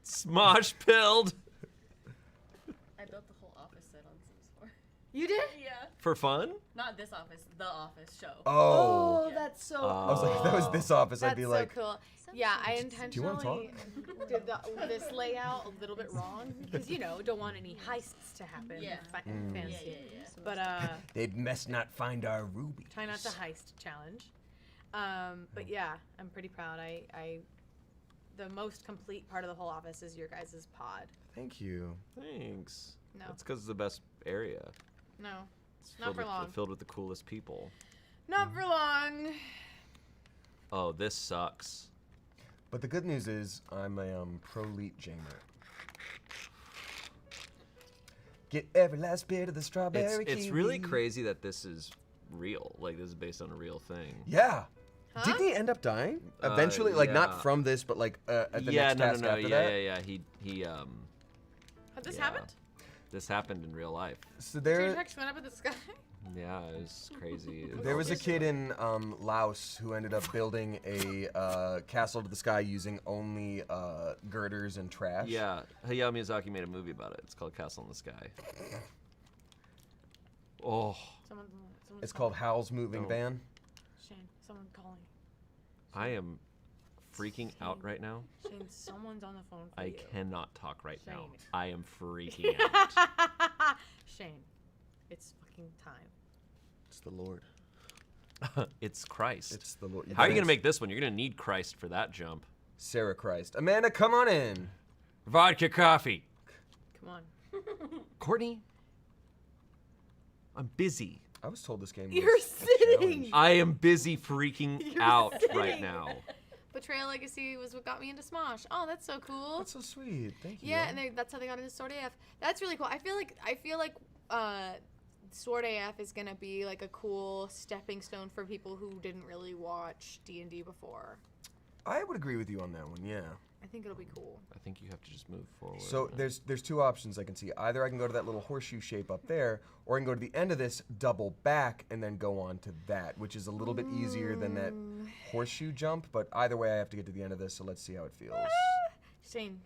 Smosh pilled I built the whole office set on Sims 4. You did? Yeah. for fun. Not this office, the office show. Oh. Yeah. That's so. I I was like, if that was this office, That's I'd be so like, cool. Yeah, I you wanna intentionally did this layout a little bit wrong because don't want any heists to happen. Yeah. Fancy. Yeah. But they'd best not find our rubies. try not to heist challenge. But yeah, I'm pretty proud. The most complete part of the whole office is your guys' pod. Thank you. Thanks. No. That's because it's the best area. No, It's Not filled for with, long. Filled with the coolest people. not for long. Oh, this sucks. But the good news is, I'm a pro-leet jamer. Get every last bit of the strawberry It's really kiwi. crazy that this is real. Like this is based on a real thing. Yeah. Huh? Didn't he end up dying eventually? Like yeah. not from this, but like at the Yeah, next no, task no, no. after Yeah, that. yeah, yeah. He Had this Yeah. happened? This happened in real life. So Did your there, text went up in the sky? Yeah, it was crazy. It there was a kid in Laos who ended up building a castle to the sky using only girders and trash. Yeah, Hayao Miyazaki made a movie about it. It's called Castle in the Sky. Oh, Someone's It's called Howl's Moving No. Van. Shane. I am freaking out right now. Shane, someone's on the phone for I you. cannot talk right now. Shane. I am freaking out. Shane, it's fucking time. It's the Lord. It's Christ. It's the Lord. How are you going to make this one? You're going to need Christ for that jump. Sarah Christ? Amanda, come on in. Vodka coffee. Come on. Courtney, I'm busy. I was told this game was You're a sitting. challenge. I am busy freaking You're out sitting. right now. Betrayal Legacy was what got me into Smosh. Oh, that's so cool. That's so sweet. Thank you. Yeah, and that's how they got into Sword AF. That's really cool. I feel like Sword AF is gonna be like a cool stepping stone for people who didn't really watch D&D before. I would agree with you on that one. Yeah. I think it'll be cool. I think you have to just move forward. So there's two options I can see. Either I can go to that little horseshoe shape up there, or I can go to the end of this, double back, and then go on to that, which is a little bit easier than that horseshoe jump. But either way, I have to get to the end of this, so let's see how it feels. Shane.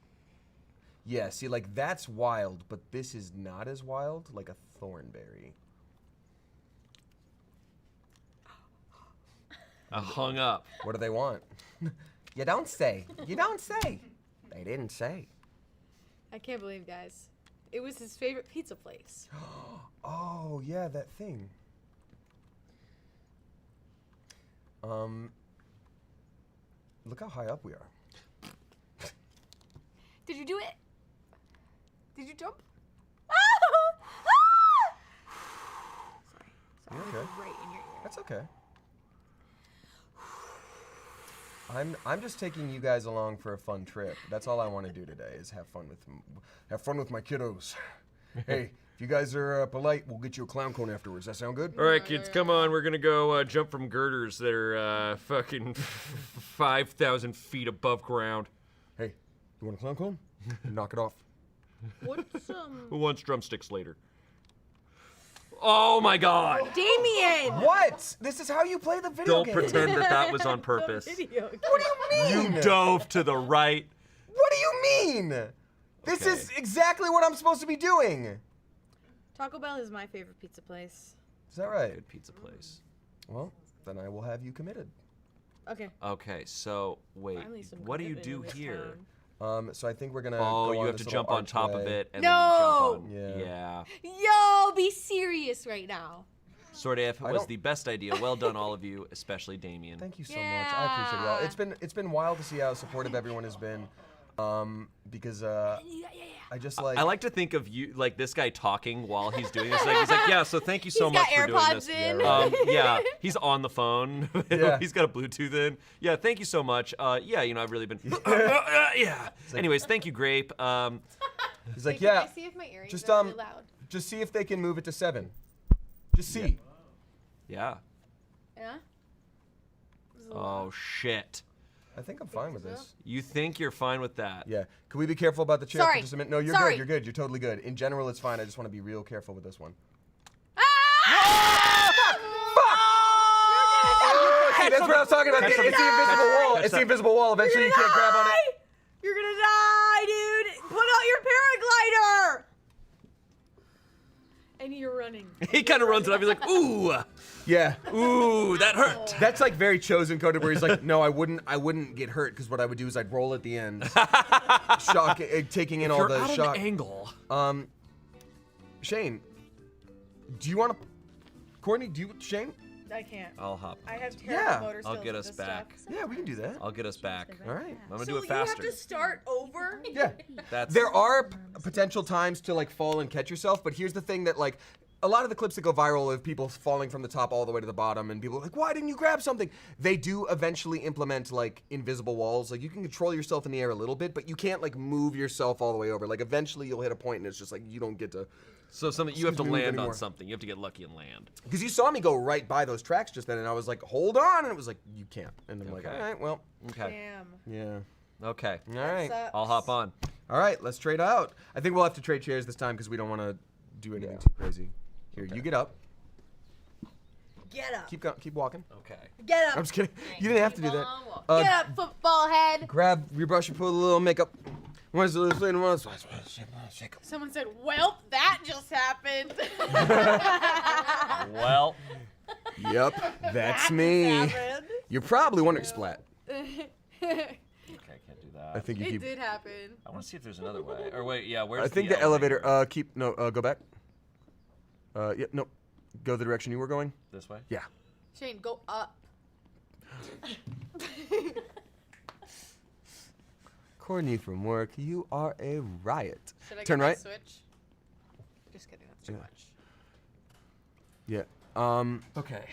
Yeah, see, like, that's wild, but this is not as wild, like a thornberry. I hung up. What do they want? You don't say. You don't say. They didn't say. I can't believe, guys. It was his favorite pizza place. Oh, yeah, that thing. Look how high up we are. Did you do it? Did you jump? You okay? Right in your ear. That's okay. I'm just taking you guys along for a fun trip. That's all I want to do today is have fun with my kiddos. Hey, if you guys are polite, we'll get you a clown cone afterwards. That sound good? All right, kids, come on. We're going to go jump from girders that are fucking 5,000 feet above ground. Hey, you want a clown cone? Knock it off. What's Who wants drumsticks later? Oh, my God. Damien! What? This is how you play the video Don't game. pretend that was on purpose. What do you mean? You dove to the right. What do you mean? This Okay. is exactly what I'm supposed to be doing. Taco Bell is my favorite pizza place. Is that right? Good pizza place. Well, then I will have you committed. Okay. Okay, so wait. Finally some What do you commitment do in this here? town. So I think we're gonna. Oh, go you on have this to little jump on top of archway. it and No! then you jump on. Yeah. Yo, be serious right now. Sort of I was don't- the best idea. Well done, all of you, especially Damien. Thank you so much. I appreciate it, y'all. Yeah. It's been wild to see how supportive everyone has been. Because I just like. I like to think of you like this guy talking while he's doing this. Like, he's like, yeah. So thank you so He's much got for doing AirPods this. in. Yeah, right. Yeah, he's on the phone. Yeah. He's got a Bluetooth in. Yeah, thank you so much. Yeah, you know, I've really been. Yeah. Anyways, thank you, Grape. He's like, Wait, can yeah. I see if my earrings Just are really loud? just see if they can move it to 7. Just see. Yeah. Yeah? Is it Oh loud? shit. I think I'm fine with so? this. You think you're fine with that? Yeah. Can we be careful about the chair Sorry. for just a minute? No, you're Sorry. good. You're good. You're totally good. In general, it's fine. I just want to be real careful with this one. See, that's what I was talking about. It's the invisible wall. It's the invisible wall. Eventually, you can't grab on it. You're gonna die, dude! Put out your paraglider! And you're running. He kind of runs it up. He's like, ooh, Yeah. ooh, that hurt. That's like very chosen coded where he's like, no, I wouldn't get hurt because what I would do is I'd roll at the end, shock, taking in all You're the at shock. an angle. Shane, do you want to? Courtney, Shane? I can't. I'll hop. I have Yeah. terrible motor skills I'll get with us this back. stuff. Yeah, we can do that. I'll get us back. All right. I'm gonna So do it faster. you have to start over? Yeah. That's There are potential times to like fall and catch yourself, but here's the thing that like a lot of the clips that go viral of people falling from the top all the way to the bottom and people are like, why didn't you grab something? They do eventually implement like invisible walls. Like you can control yourself in the air a little bit, but you can't like move yourself all the way over. Like eventually you'll hit a point and it's just like you don't get to. so something you have to Excuse me, land anymore. on something. You have to get lucky and land. Because you saw me go right by those tracks just then and I was like, hold on. And it was like, you can't. And I'm like, Okay. all right, well, Okay. Damn. yeah. Okay. All right. Sucks. I'll hop on. All right, let's trade out. I think we'll have to trade chairs this time because we don't want to do anything too crazy. Here, you get up. Get up. Keep walking. Okay. Get up. I'm just kidding. You didn't have to do that. on walking. Uh, Get up, football head. Grab your brush and put a little makeup. Someone said, well, that just happened. Well, Yep, that's me. Happened. You're probably wondering, Splat. I think you It keep. did happen. I want to see if there's another way. Or wait, yeah, where's I think the elevator. Go back. Yeah, no, go the direction you were going. This way? Yeah. Shane, go up. Courtney from work, you are a riot. Should I Turn get my right. switch? Just kidding, that's too Yeah. much. Yeah. Okay.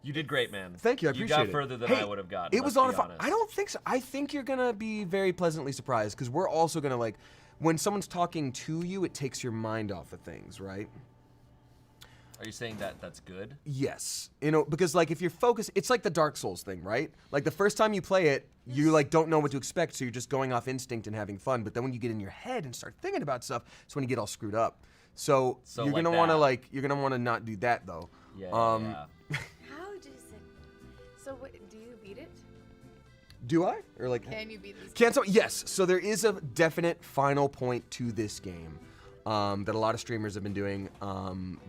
You did great, man. Thank you. I appreciate it. You got further than Hey, I would have gotten. It was let's on be a fire. honest. I don't think so. I think you're gonna be very pleasantly surprised because we're also gonna like, when someone's talking to you, it takes your mind off of things, right? Are you saying that that's good? Yes. You know, because like if you're focused, it's like the Dark Souls thing, right? Like the first time you play it, you like don't know what to expect, so you're just going off instinct and having fun. But then when you get in your head and start thinking about stuff, it's when you get all screwed up. So you're like gonna want to that. you're gonna want to not do that though. Yeah. How does it? So do you beat it? Do I? Or like Can you beat this? Can some? Yes. So there is a definite final point to this game that a lot of streamers have been doing.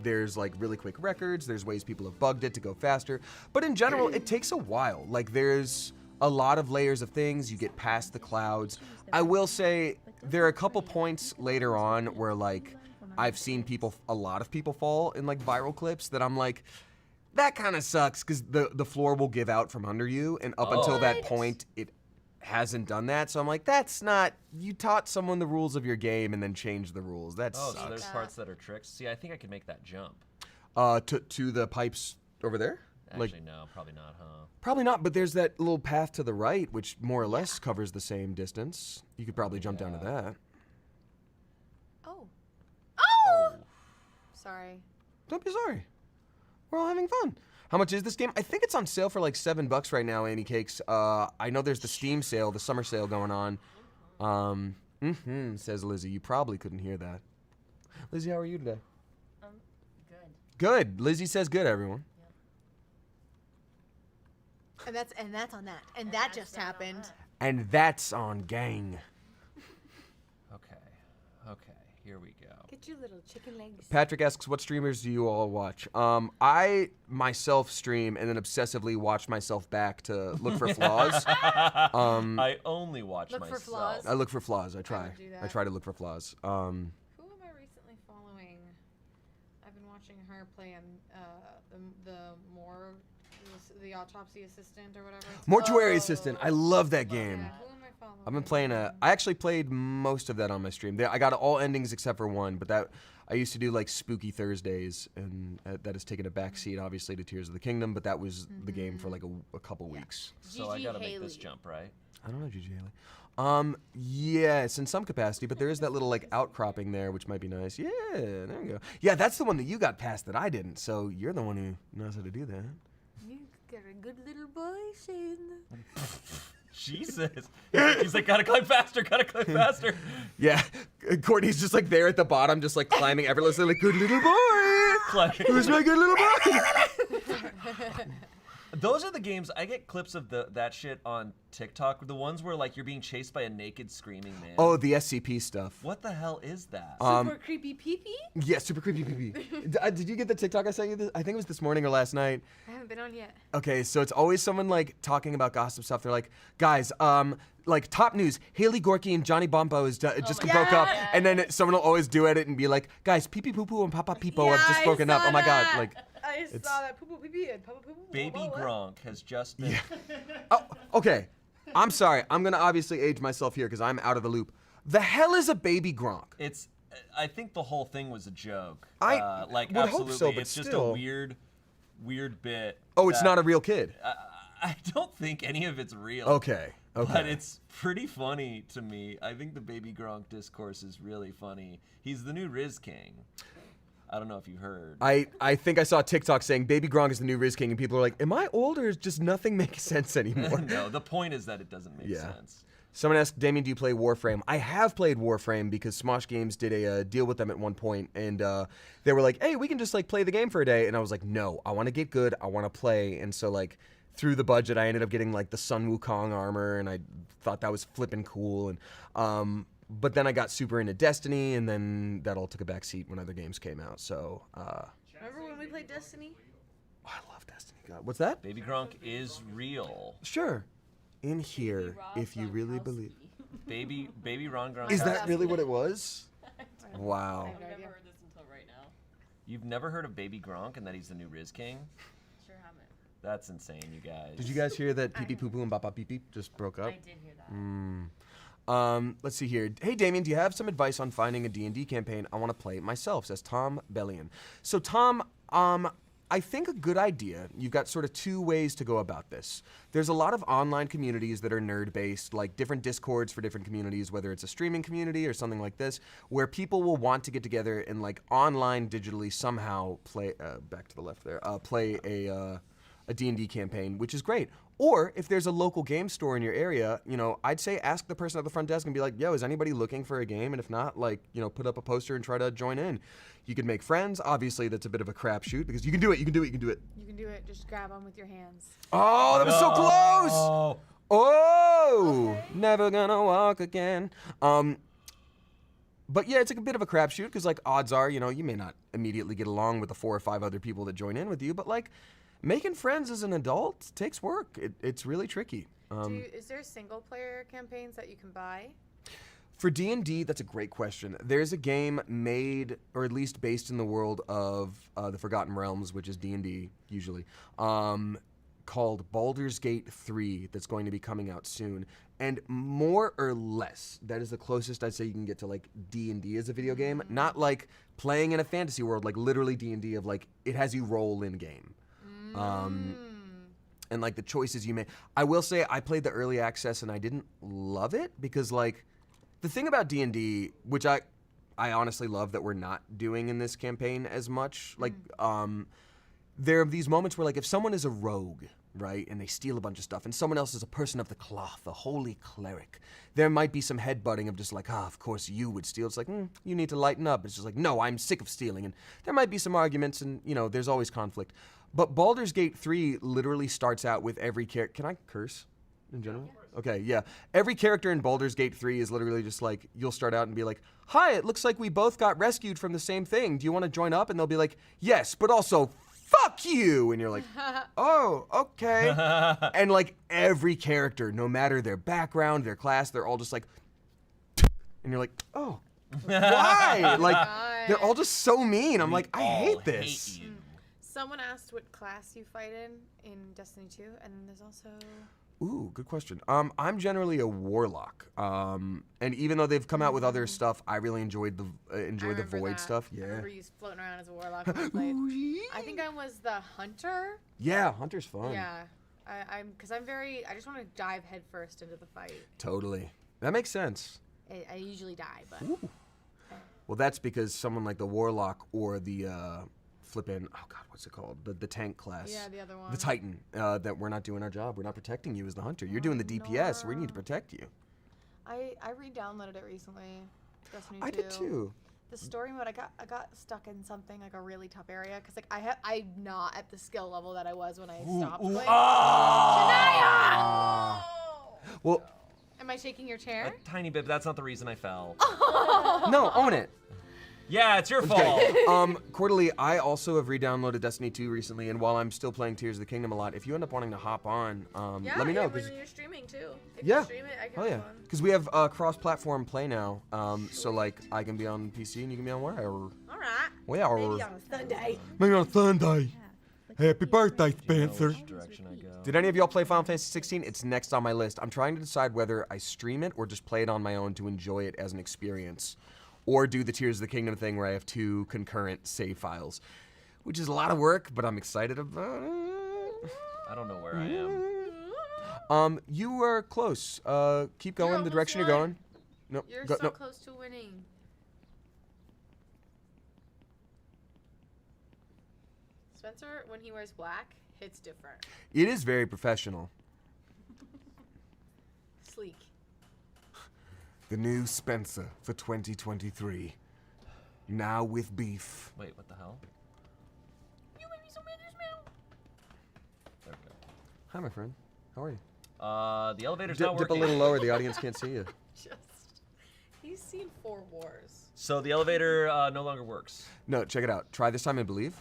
There's like really quick records. There's ways people have bugged it to go faster. But in general, it takes a while. Like there's a lot of layers of things. You get past the clouds. I will say there are a couple points later on where like I've seen a lot of people fall in like viral clips that I'm like, that kind of sucks because the floor will give out from under you, and up until that point, it hasn't done that. So I'm like, that's not. You taught someone the rules of your game and then changed the rules. That Oh, sucks. so there's parts that are tricks. See, I think I could make that jump. To the pipes over there. Actually, no, probably not, huh? Probably not, but there's that little path to the right, which more or less covers the same distance. You could probably jump down to that. Oh. Oh! Sorry. Don't be sorry. We're all having fun. How much is this game? I think it's on sale for like $7 right now, Annie Cakes. I know there's the Steam sale, the summer sale going on. Says Lizzie. You probably couldn't hear that. Lizzie, how are you today? Good. Good. Lizzie says good, everyone. And that's on that. And that just happened. And that's on gang. Okay, here we go. Get your little chicken legs. Patrick asks, what streamers do you all watch? I myself stream and then obsessively watch myself back to look for flaws. I only watch Look for myself. flaws? I look for flaws. I try. would do that. I try to look for flaws. Who am I recently following? I've been watching her play the autopsy assistant or whatever. it's Mortuary Assistant. I love that game. called. Who am I following? I've been playing I actually played most of that on my stream. I got all endings except for one, but that I used to do like Spooky Thursdays, and that has taken a backseat obviously to Tears of the Kingdom, but that was the game for like a couple weeks. So I Gigi gotta make this Haley. jump, right? I don't know, Gigi Haley. Yes, in some capacity, but there is that little like outcropping there, which might be nice. Yeah, there we go. Yeah, that's the one that you got past that I didn't. So you're the one who knows how to do that. You got a good little boy, Shane. Jesus. He's like, gotta climb faster, gotta climb faster. Yeah, Courtney's just like there at the bottom, just like climbing effortlessly, like good little boy. Who's my good little boy? Those are the games, I get clips of that shit on TikTok, the ones where like you're being chased by a naked screaming man. Oh, the SCP stuff. What the hell is that? Super creepy pee-pee? Yeah, super creepy pee-pee. Did you get the TikTok I sent you? I think it was this morning or last night. I haven't been on yet. Okay, so it's always someone like talking about gossip stuff. They're like, guys, like top news, Haley Gorky and Johnny Bombo is just broke up, and then someone will always do it and be like, guys, Pee Pee Poo Poo and Papa Peepo have just broken up. Oh my god, like. I saw that poo poo pee pee and papa poo poo. Baby Gronk has just been. Oh, okay. I'm sorry. I'm gonna obviously age myself here because I'm out of the loop. The hell is a baby Gronk? It's. I think the whole thing was a joke. I like would hope absolutely. so, but it's just still. a weird bit. Oh, it's that- not a real kid. I don't think any of it's real. Okay. Okay. But it's pretty funny to me. I think the Baby Gronk discourse is really funny. He's the new Riz King. I don't know if you heard. I think I saw a TikTok saying Baby Gronk is the new Riz King, and people are like, am I old or is just nothing makes sense anymore? No, the point is that it doesn't make sense. Someone asked, Damien, do you play Warframe? I have played Warframe because Smosh Games did a deal with them at one point, and they were like, hey, we can just like play the game for a day. And I was like, no, I want to get good. I want to play. And so like through the budget, I ended up getting like the Sun Wukong armor, and I thought that was flipping cool. And but then I got super into Destiny, and then that all took a backseat when other games came out. So Remember when we played Destiny? I love Destiny. God, what's that? Baby Gronk is real. Sure. in here if you really believe. Baby Ron Gronkowski. Is that really what it was? I've Wow. never heard this until right now. You've never heard of Baby Gronk and that he's the new Riz King? Sure haven't. That's insane, you guys. Did you guys hear that Pee Pee Poo Poo and Bop Pee Pee just broke up? I did hear that. Let's see here. Hey, Damien, do you have some advice on finding a D&D campaign? I want to play it myself, says Tom Bellion. So, Tom, I think a good idea, you've got sort of two ways to go about this. There's a lot of online communities that are nerd-based, like different Discords for different communities, whether it's a streaming community or something like this, where people will want to get together and like online digitally somehow play, back to the left there, play a D&D campaign, which is great. Or if there's a local game store in your area, you know, I'd say ask the person at the front desk and be like, yo, is anybody looking for a game? And if not, like, you know, put up a poster and try to join in. You could make friends. Obviously, that's a bit of a crapshoot because you can do it, you can do it, you can do it. You can do it. Just grab them with your hands. Oh, that was so close! Oh. Oh, never gonna walk again. But yeah, it's like a bit of a crapshoot because like odds are, you know, you may not immediately get along with the 4 or 5 other people that join in with you, but like making friends as an adult takes work. It's really tricky. Is there single player campaigns that you can buy? For D&D, that's a great question. There's a game made, or at least based in the world of the Forgotten Realms, which is D&D usually, called Baldur's Gate 3 that's going to be coming out soon. And more or less, that is the closest I'd say you can get to like D&D as a video game. Not like playing in a fantasy world, like literally D&D of like, it has you roll in game. And like the choices you make. I will say I played the early access and I didn't love it because like the thing about D&D, which I honestly love that we're not doing in this campaign as much, like there are these moments where like if someone is a rogue, right, and they steal a bunch of stuff and someone else is a person of the cloth, a holy cleric, there might be some headbutting of just like, of course you would steal. It's like, you need to lighten up. It's just like, no, I'm sick of stealing. And there might be some arguments and, you know, there's always conflict. But Baldur's Gate 3 literally starts out with every character. Can I curse in general? Okay, yeah. Every character in Baldur's Gate 3 is literally just like, you'll start out and be like, hi, it looks like we both got rescued from the same thing. Do you want to join up? And they'll be like, yes, but also, fuck you. And you're like, oh, okay. And like every character, no matter their background, their class, they're all just like, and you're like, oh, why? Like, they're all just so mean. I'm like, I hate this. Hate you. Someone asked what class you fight in Destiny 2, and then there's also... Ooh, good question. I'm generally a warlock. And even though they've come out with other stuff, I really enjoyed the void stuff. I Yeah. remember you floating around as a warlock when I played. I think I was the hunter. Yeah, hunter's fun. Yeah. I just want to dive headfirst into the fight. Totally. That makes sense. I usually die, but... Ooh. Well, that's because someone like the warlock or the flippin', oh god, what's it called? The tank class. Yeah, the other one. The Titan. That we're not doing our job. We're not protecting you as the hunter. You're doing the DPS. So we need to protect you. I re-downloaded it recently. Destiny 2. I did too. The story mode, I got stuck in something like a really tough area because like I'm not at the skill level that I was when I stopped playing. Shania! Well, Am I shaking your chair? A tiny bit, but that's not the reason I fell. no, own it. Yeah, it's your fault. Okay. Quarterly, I also have re-downloaded Destiny 2 recently, and while I'm still playing Tears of the Kingdom a lot, if you end up wanting to hop on, let me know. When you're streaming too. If Yeah. you stream it, I can Oh yeah, hop on. because we have cross-platform play now, so like I can be on PC and you can be on wherever. All right. Wherever. Maybe on a Sunday. Maybe on Sunday. Yeah, but Happy the birthday, PS5 Spencer. always Direction I repeats go. Did any of y'all play Final Fantasy 16? It's next on my list. I'm trying to decide whether I stream it or just play it on my own to enjoy it as an experience. Or do the Tears of the Kingdom thing where I have 2 concurrent save files. Which is a lot of work, but I'm excited about it. I don't know where I am. You were close. Keep going the almost direction you're won. going. No, You're go, so no. close to winning. Spencer, when he wears black, hits different. It is very professional. Sleek. The new Spencer for 2023. Now with beef. Wait, what the hell? You made me so mad just now. There we go. Hi, my friend. How are you? The elevator's Dip, not dip a working. little lower. The audience can't see you. He's seen 4 wars. So the elevator no longer works. No, check it out. Try this time and believe.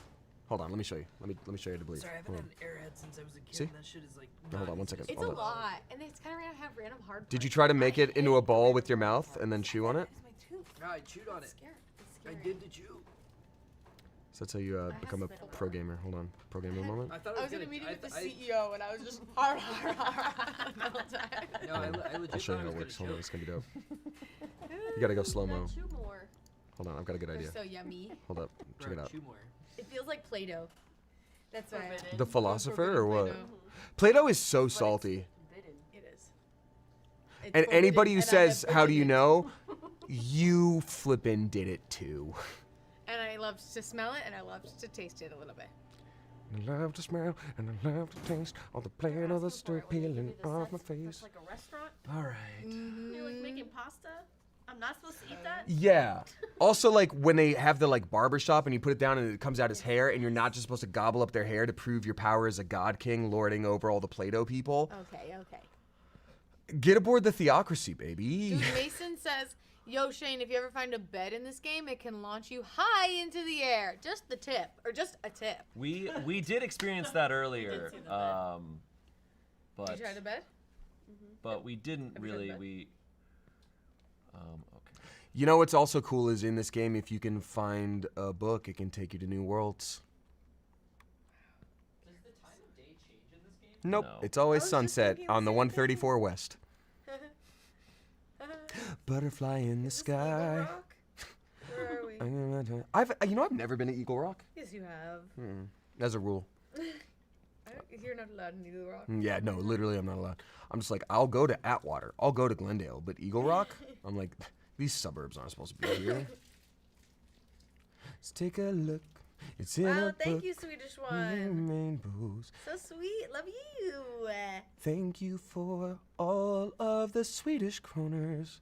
Hold on, let me show you. Let me show you to believe. Sorry, I haven't had an airhead since I was a kid. See? And that shit is like. Hold on one not second. It's Hold a on. lot, and it's kind of have random hard. Did you parts. try to make I it into hate a ball random with your hard mouth parts. and then chew on it? It's my tooth. No, I chewed on It's it. scary. It's I scary. did the chew. So that's how you become a pro gamer. Hold on, pro gamer moment. I thought I I was was in a gonna. meeting with the I- CEO, and I was just hard the whole time. No, I legit I'll show you thought I how was it works. Hold gonna on, it's gonna be dope. You gotta go slow mo. Chew more. Hold on, I've got a good They're idea. so yummy. Hold up, check it Bro, out. chew more. It feels like Play-Doh. That's right. Forbidden. The philosopher or what? Play-Doh. Play-Doh is so salty. Forbidden. It is. It's And anybody who forbidden, and I says, have "How do you forbidden know?" You flippin' did it too. And I love to smell it, and I love to taste it a little bit. I love to smell and I love to taste all the play of the stir peeling off my face. It's like a restaurant. All right. You're like making pasta. I'm not supposed to eat that. Yeah. Also, like when they have the like barber shop and you put it down and it comes out as hair, and you're not just supposed to gobble up their hair to prove your power as a god king lording over all the Play-Doh people. Okay, okay. Get aboard the theocracy, baby. Dude, Mason says, "Yo, Shane, if you ever find a bed in this game, it can launch you high into the air. Just the tip, or just a tip." We did experience that earlier, see the bed. but You tried the bed? but we didn't Have you tried really. the bed? We okay. You know what's also cool is in this game, if you can find a book, it can take you to new worlds. Does the time of day change in this game? Nope, No. it's always I was just sunset thinking the on the same 134 West. Butterfly in the sky. Where are we? I've never been to Eagle Rock. Yes, you have. As a rule. You're not allowed in Eagle Rock. Yeah, no, literally I'm not allowed. I'm just like, I'll go to Atwater, I'll go to Glendale, but Eagle Rock, I'm like, these suburbs aren't supposed to be here. Let's take a look. It's in Wow, a thank book. you, Swedish with one. rainbows. So sweet. Love you. Thank you for all of the Swedish kroners.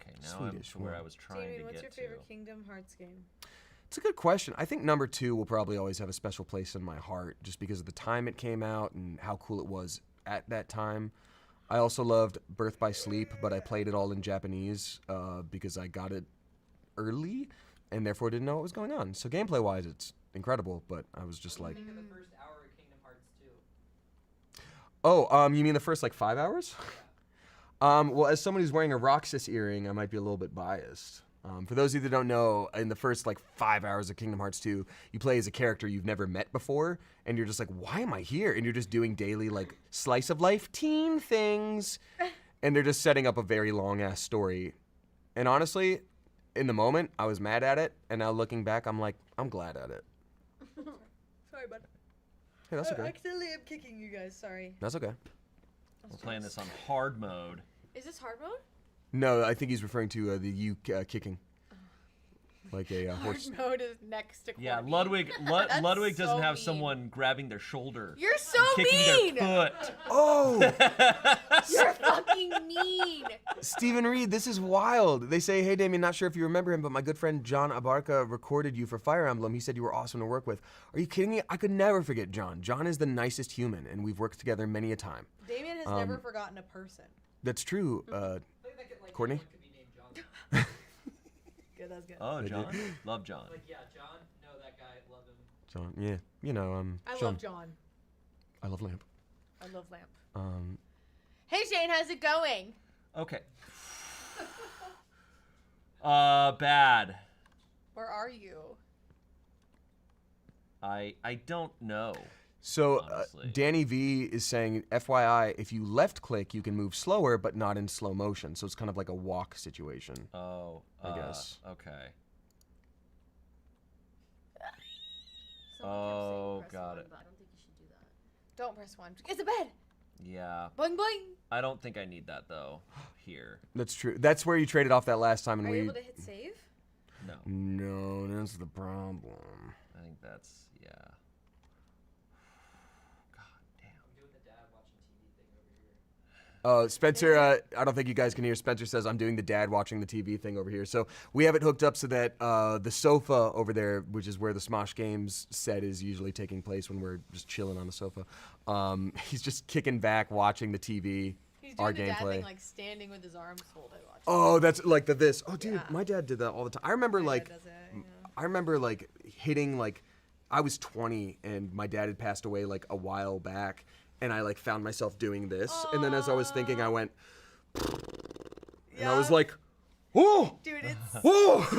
Okay, now Swedish I'm to where one. I was trying Jamie, to what's get your favorite to. Kingdom Hearts game? It's a good question. I think number 2 will probably always have a special place in my heart just because of the time it came out and how cool it was at that time. I also loved Birth by Sleep, but I played it all in Japanese because I got it early and therefore didn't know what was going on. So gameplay-wise, it's incredible, but I was just like, Think of the first hour of Kingdom Hearts 2. oh, you mean the first like 5 hours? Well, as someone who's wearing a Roxas earring, I might be a little bit biased. For those of you that don't know, in the first like 5 hours of Kingdom Hearts 2, you play as a character you've never met before, and you're just like, why am I here? And you're just doing daily like slice of life teen things, and they're just setting up a very long ass story. And honestly, in the moment, I was mad at it, and now looking back, I'm like, I'm glad at it. Sorry, bud. Hey, that's okay. Accidentally am kicking you guys. Sorry. That's okay. We're playing this on hard mode. Is this hard mode? No, I think he's referring to the you kicking, like a horse. Hard mode is next to Yeah, Courtney. Ludwig. That's Ludwig doesn't so have mean. someone grabbing their shoulder, You're so kicking mean. their foot. Oh, You're fucking mean. Stephen Reed, this is wild. They say, hey, Damien, not sure if you remember him, but my good friend John Abarca recorded you for Fire Emblem. He said you were awesome to work with. Are you kidding me? I could never forget John. John is the nicest human, and we've worked together many a time. Damien has never forgotten a person. That's true. I think that could, like, Courtney? anyone could be named John. Good, that's good. Oh, John. Love John. Like, yeah, John, no, that guy, love him. John, yeah, you know, I Sean. love John. I love Lamp. I love Lamp. Um, Hey Shane, how's it going? Okay. Bad. Where are you? I don't know. so Honestly. Danny V is saying, FYI, if you left click, you can move slower, but not in slow motion. So it's kind of like a walk situation. Oh, I guess. Okay. Someone kept saying Oh, press got one, it. but I don't think you should do that. Don't press one. It's a bed. Yeah. Boing boing. I don't think I need that though. Here. That's true. That's where you traded off that last time, and Are we. you able to hit save? No. No, that's the problem. I think that's yeah. God damn. I'm doing the dad watching TV thing over here. Spencer, I don't think you guys can hear. Spencer says, I'm doing the dad watching the TV thing over here. So we have it hooked up so that the sofa over there, which is where the Smosh Games set is usually taking place when we're just chilling on the sofa, he's just kicking back, watching the TV, He's our doing the dad gameplay. thing, like standing with his arms folded. Watching. Oh, that's like the this. Oh, dude, Yeah. my dad did that all the time. I remember My like, dad does it, yeah. I remember like hitting like, I was 20 and my dad had passed away like a while back, and I like found myself doing this, and then as I was thinking, I went, and I was like, oh, Dude, it's oh, so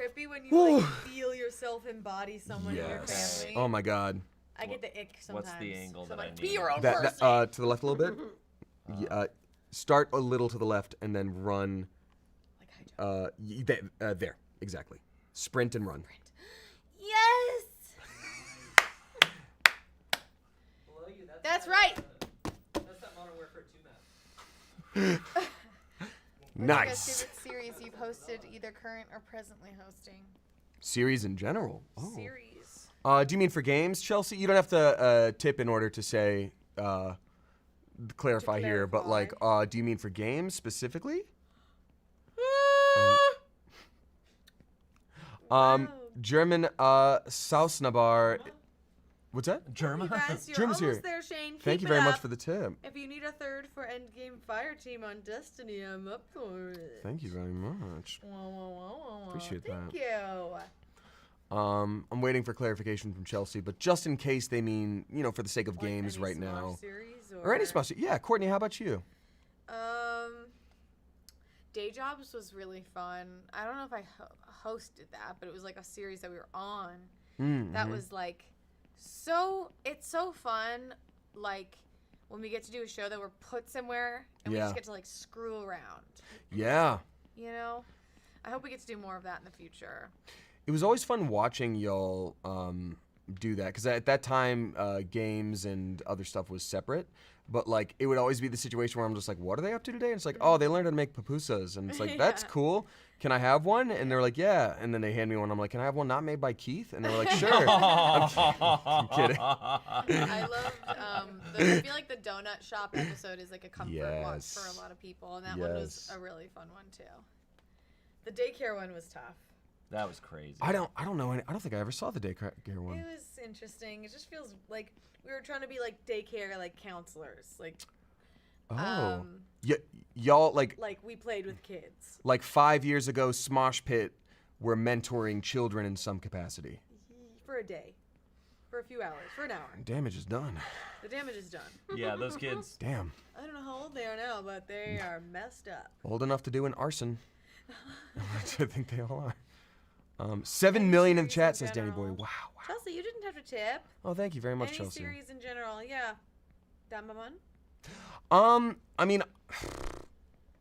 trippy when you like feel yourself embody someone in your yes. family. Oh my God. I get the ick sometimes. What's the angle So I'm that I like, need? be your own That, person. to the left a little bit. Start a little to the left and then run. Like high jump. There, exactly. Sprint and run. Yes. Below you, That's right. That's that Modern Warfare 2 map. What's your guys' Nice. favorite series you've hosted, either current or presently hosting? Series in general. Oh. Series. Do you mean for games, Chelsea? You don't have to tip in order to say clarify here, but like, do you mean for games specifically? German Sausnabar. What's that? German. You guys, you're German's almost here. there, Shane. Thank Keep you it very much up. for the tip. If you need a third for Endgame Fire Team on Destiny, I'm up for it. Thank you very much. Wah, wah, wah, wah, wah. Appreciate Thank that. you. I'm waiting for clarification from Chelsea, but just in case they mean, for the sake of Like games any right Smosh now. Series Or any Smosh. Yeah, Courtney, how about you? Day Jobs was really fun. I don't know if I hosted that, but it was like a series that we were on. That was like it's so fun, like when we get to do a show that we're put somewhere and we Yeah. just get to like screw around. Yeah. I hope we get to do more of that in the future. It was always fun watching y'all do that, because at that time games and other stuff was separate, but like it would always be the situation where I'm just like, what are they up to today? And it's like, oh, they learned how to make pupusas, and it's like, that's cool. Can I have one? And they're like, yeah. And then they hand me one. I'm like, can I have one not made by Keith? And they're like, sure. I'm kidding. I loved I feel like the donut shop episode is like a comfort watch Yes. for a lot of people, and that one was Yes. a really fun one too. The daycare one was tough. That was crazy. I don't know any. I don't think I ever saw the daycare one. It was interesting. It just feels like we were trying to be like daycare, like counselors. Like, Oh. Y'all like we played with kids. 5 years ago, Smosh Pit were mentoring children in some capacity. For a day. For a few hours. For an hour. Damage is done. The damage is done. Yeah, those kids. Damn. I don't know how old they are now, but they are messed up. Old enough to do an arson. Which I think they all are. 7 million in the chat, says Danny Boy. general. Wow. Chelsea, you didn't have to tip. Oh, thank you very much, Any Chelsea. series in general, yeah. Damaman? I mean,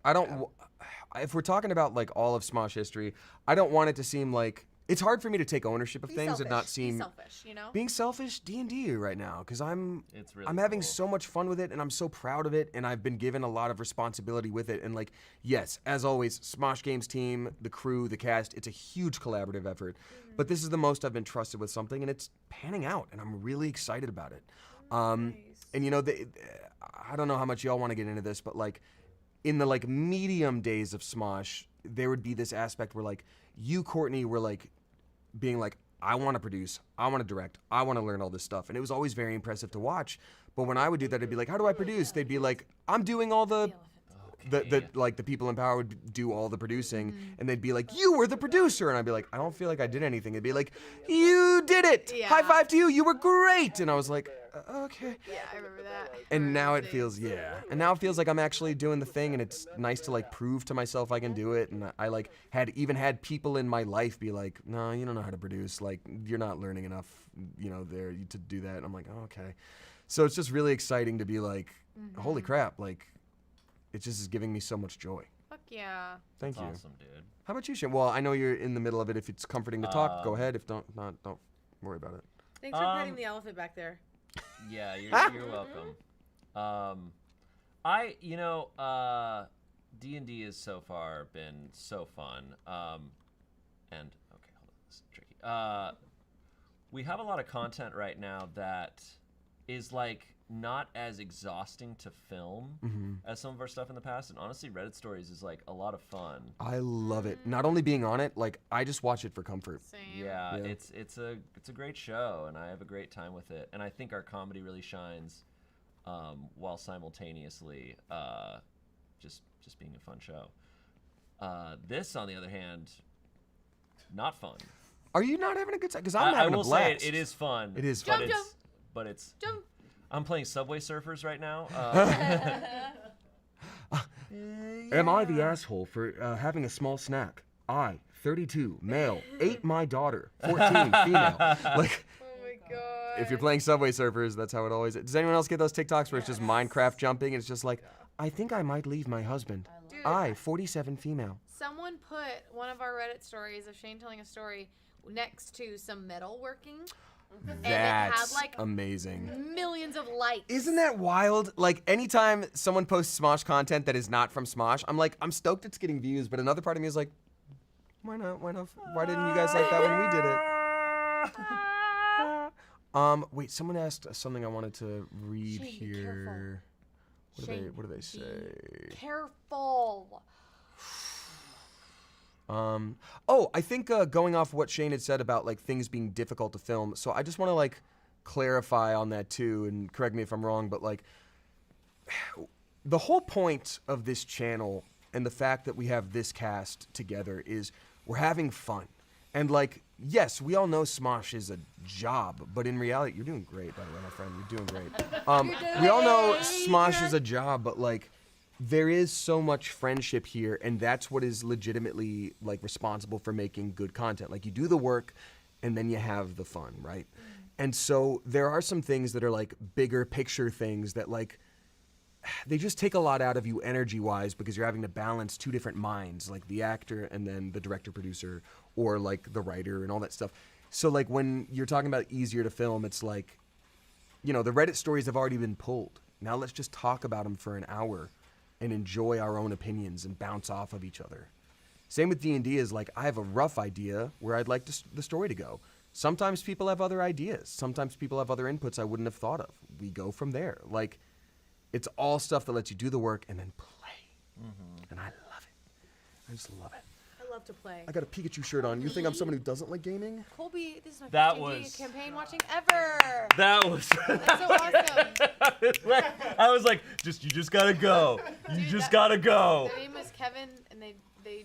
I don't. If we're talking about like all of Smosh history, I don't want it to seem like it's hard for me to take ownership of Be things selfish. and not seem Be selfish, being selfish. D&D right now, because I'm It's really having cool. so much fun with it, and I'm so proud of it, and I've been given a lot of responsibility with it. And like, yes, as always, Smosh Games team, the crew, the cast, it's a huge collaborative effort. But this is the most I've been trusted with something, and it's panning out, and I'm really excited about it. And I don't know how much y'all want to get into this, but like in the like medium days of Smosh, there would be this aspect where like you, Courtney, were like being like, I want to produce, I want to direct, I want to learn all this stuff. And it was always very impressive to watch. But when I would do that, I'd be like, how do I produce? They'd be like, I'm doing all the people in power would do all the producing, and they'd be like, you were the producer. And I'd be like, I don't feel like I did anything. It'd be like, you did it. Yeah. High five to you. You were great. And I was like, okay. Yeah, I remember that. And now it feels, and now it feels like I'm actually doing the thing, and it's nice to like prove to myself I can do it. And I like had people in my life be like, no, you don't know how to produce. Like, you're not learning enough, there to do that. And I'm like, oh, okay. So it's just really exciting to be like, holy crap, like, it just is giving me so much joy. Fuck yeah. Thank you. Awesome, dude. How about you, Shane? Well, I know you're in the middle of it. If it's comforting to talk, go ahead. If don't worry about it. Thanks for petting the elephant back there. Yeah, you're welcome. D&D has so far been so fun. And okay, hold on, this is tricky. We have a lot of content right now that is like not as exhausting to film as some of our stuff in the past. And honestly, Reddit Stories is like a lot of fun. I love it. Not only being on it, like I just watch it for comfort. Same. Yeah, Yeah. it's a great show, and I have a great time with it. And I think our comedy really shines while simultaneously just being a fun show. This, on the other hand, not fun. Are you not having a good time? Because I'm I having will a blast. say it is fun. It is but fun. it's, but it's. Jump. I'm playing Subway Surfers right now. Am I the asshole for having a small snack? I, 32, male, ate my daughter, 14, female. Like, Oh my god. if you're playing Subway Surfers, that's how it always is. Does anyone else get those TikToks where it's just Minecraft jumping? And it's just like, I think I might leave my husband. Dude, I, 47, female. someone put one of our Reddit stories of Shane telling a story next to some metalworking. And it had That's like amazing. millions of likes. Isn't that wild? Like, anytime someone posts Smosh content that is not from Smosh, I'm like, I'm stoked it's getting views, but another part of me is like, why not? Why not? Why didn't you guys like that when we did it? Wait, someone asked something I wanted to read Shane, be here. Shane, What do they say? Careful. Oh, I think going off what Shane had said about like things being difficult to film, so I just want to like clarify on that too, and correct me if I'm wrong, but like the whole point of this channel and the fact that we have this cast together is we're having fun. And like, yes, we all know Smosh is a job, but in reality, you're doing great, by the way, my friend. You're doing great. We all know Smosh is a job, but like, there is so much friendship here, and that's what is legitimately like responsible for making good content. Like, you do the work, and then you have the fun, right? And so there are some things that are like bigger picture things that like they just take a lot out of you energy-wise because you're having to balance two different minds, like the actor and then the director, producer, or like the writer and all that stuff. So like when you're talking about easier to film, it's like, you know, the Reddit stories have already been pulled. Now let's just talk about them for an hour and enjoy our own opinions and bounce off of each other. Same with D&D is like, I have a rough idea where I'd like the story to go. Sometimes people have other ideas. Sometimes people have other inputs I wouldn't have thought of. We go from there. Like, it's all stuff that lets you do the work and then play. And I love it. I just love it. I love to play. I got a Pikachu shirt on. You think I'm someone who doesn't like gaming? Colby, this is my That first D&D was- campaign watching ever. That was. That's so awesome. I was like, you just gotta go. You Dude, just that- gotta go. Their name was Kevin, and they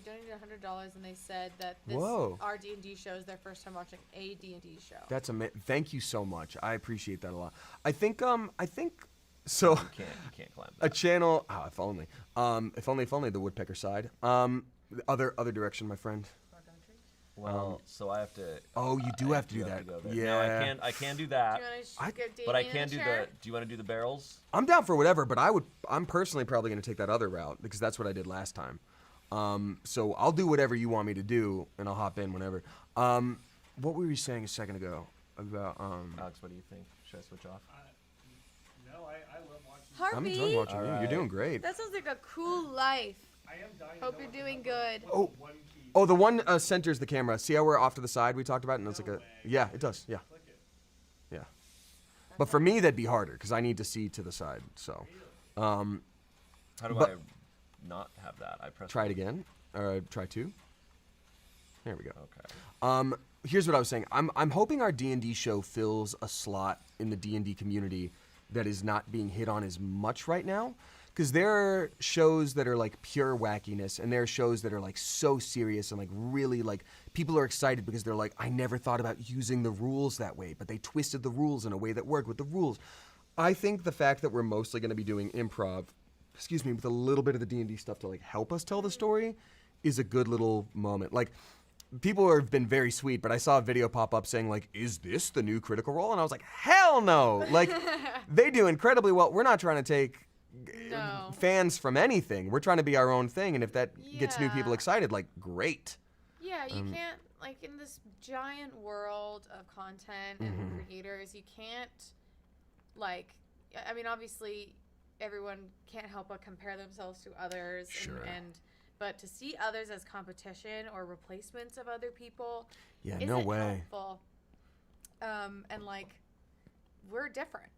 donated $100, and they said that this Whoa. our D&D show is their first time watching a D&D show. That's amazing. Thank you so much. I appreciate that a lot. I think so. You can't climb A that. channel. Oh, if only. If only the woodpecker side. Other direction, my friend. Well, so I have to. Oh, you do I have to do that. go there. Yeah. No, I can do that. Do you want I- to get But I Damien can in do the chair? Do you want to do the barrels? I'm down for whatever, but I'm personally probably going to take that other route because that's what I did last time. So I'll do whatever you want me to do, and I'll hop in whenever. What were you saying a second ago about? Alex, what do you think? Should I switch off? No, I love watching. I'm Harvey, enjoying watching you. You're Alright. doing great. that sounds like a cool life. I am dying. Hope to you're know doing what the good. number Oh. one key. Oh, the one centers the camera. See how we're off to the side we talked about, and it's like a yeah, it does. Yeah, Click it. yeah. But for me, that'd be harder because I need to see to the side. So, How do But- I not have that? I press. try it again. Try two. There we go. Okay. Here's what I was saying. I'm hoping our D&D show fills a slot in the D&D community that is not being hit on as much right now. Because there are shows that are like pure wackiness, and there are shows that are like so serious and like really like people are excited because they're like, I never thought about using the rules that way, but they twisted the rules in a way that worked with the rules. I think the fact that we're mostly going to be doing improv, with a little bit of the D&D stuff to like help us tell the story is a good little moment. Like, people have been very sweet, but I saw a video pop up saying like, is this the new Critical Role? And I was like, hell no. Like, they do incredibly well. We're not trying to take No. fans from anything. We're trying to be our own thing, and if that gets new people Yeah. excited, like, great. Yeah, you can't, like, in this giant world of content and creators, you can't, like, I mean, obviously, everyone can't help but compare themselves to others. Sure. But to see others as competition or replacements of other people Yeah, isn't no way. helpful. And, like, we're different.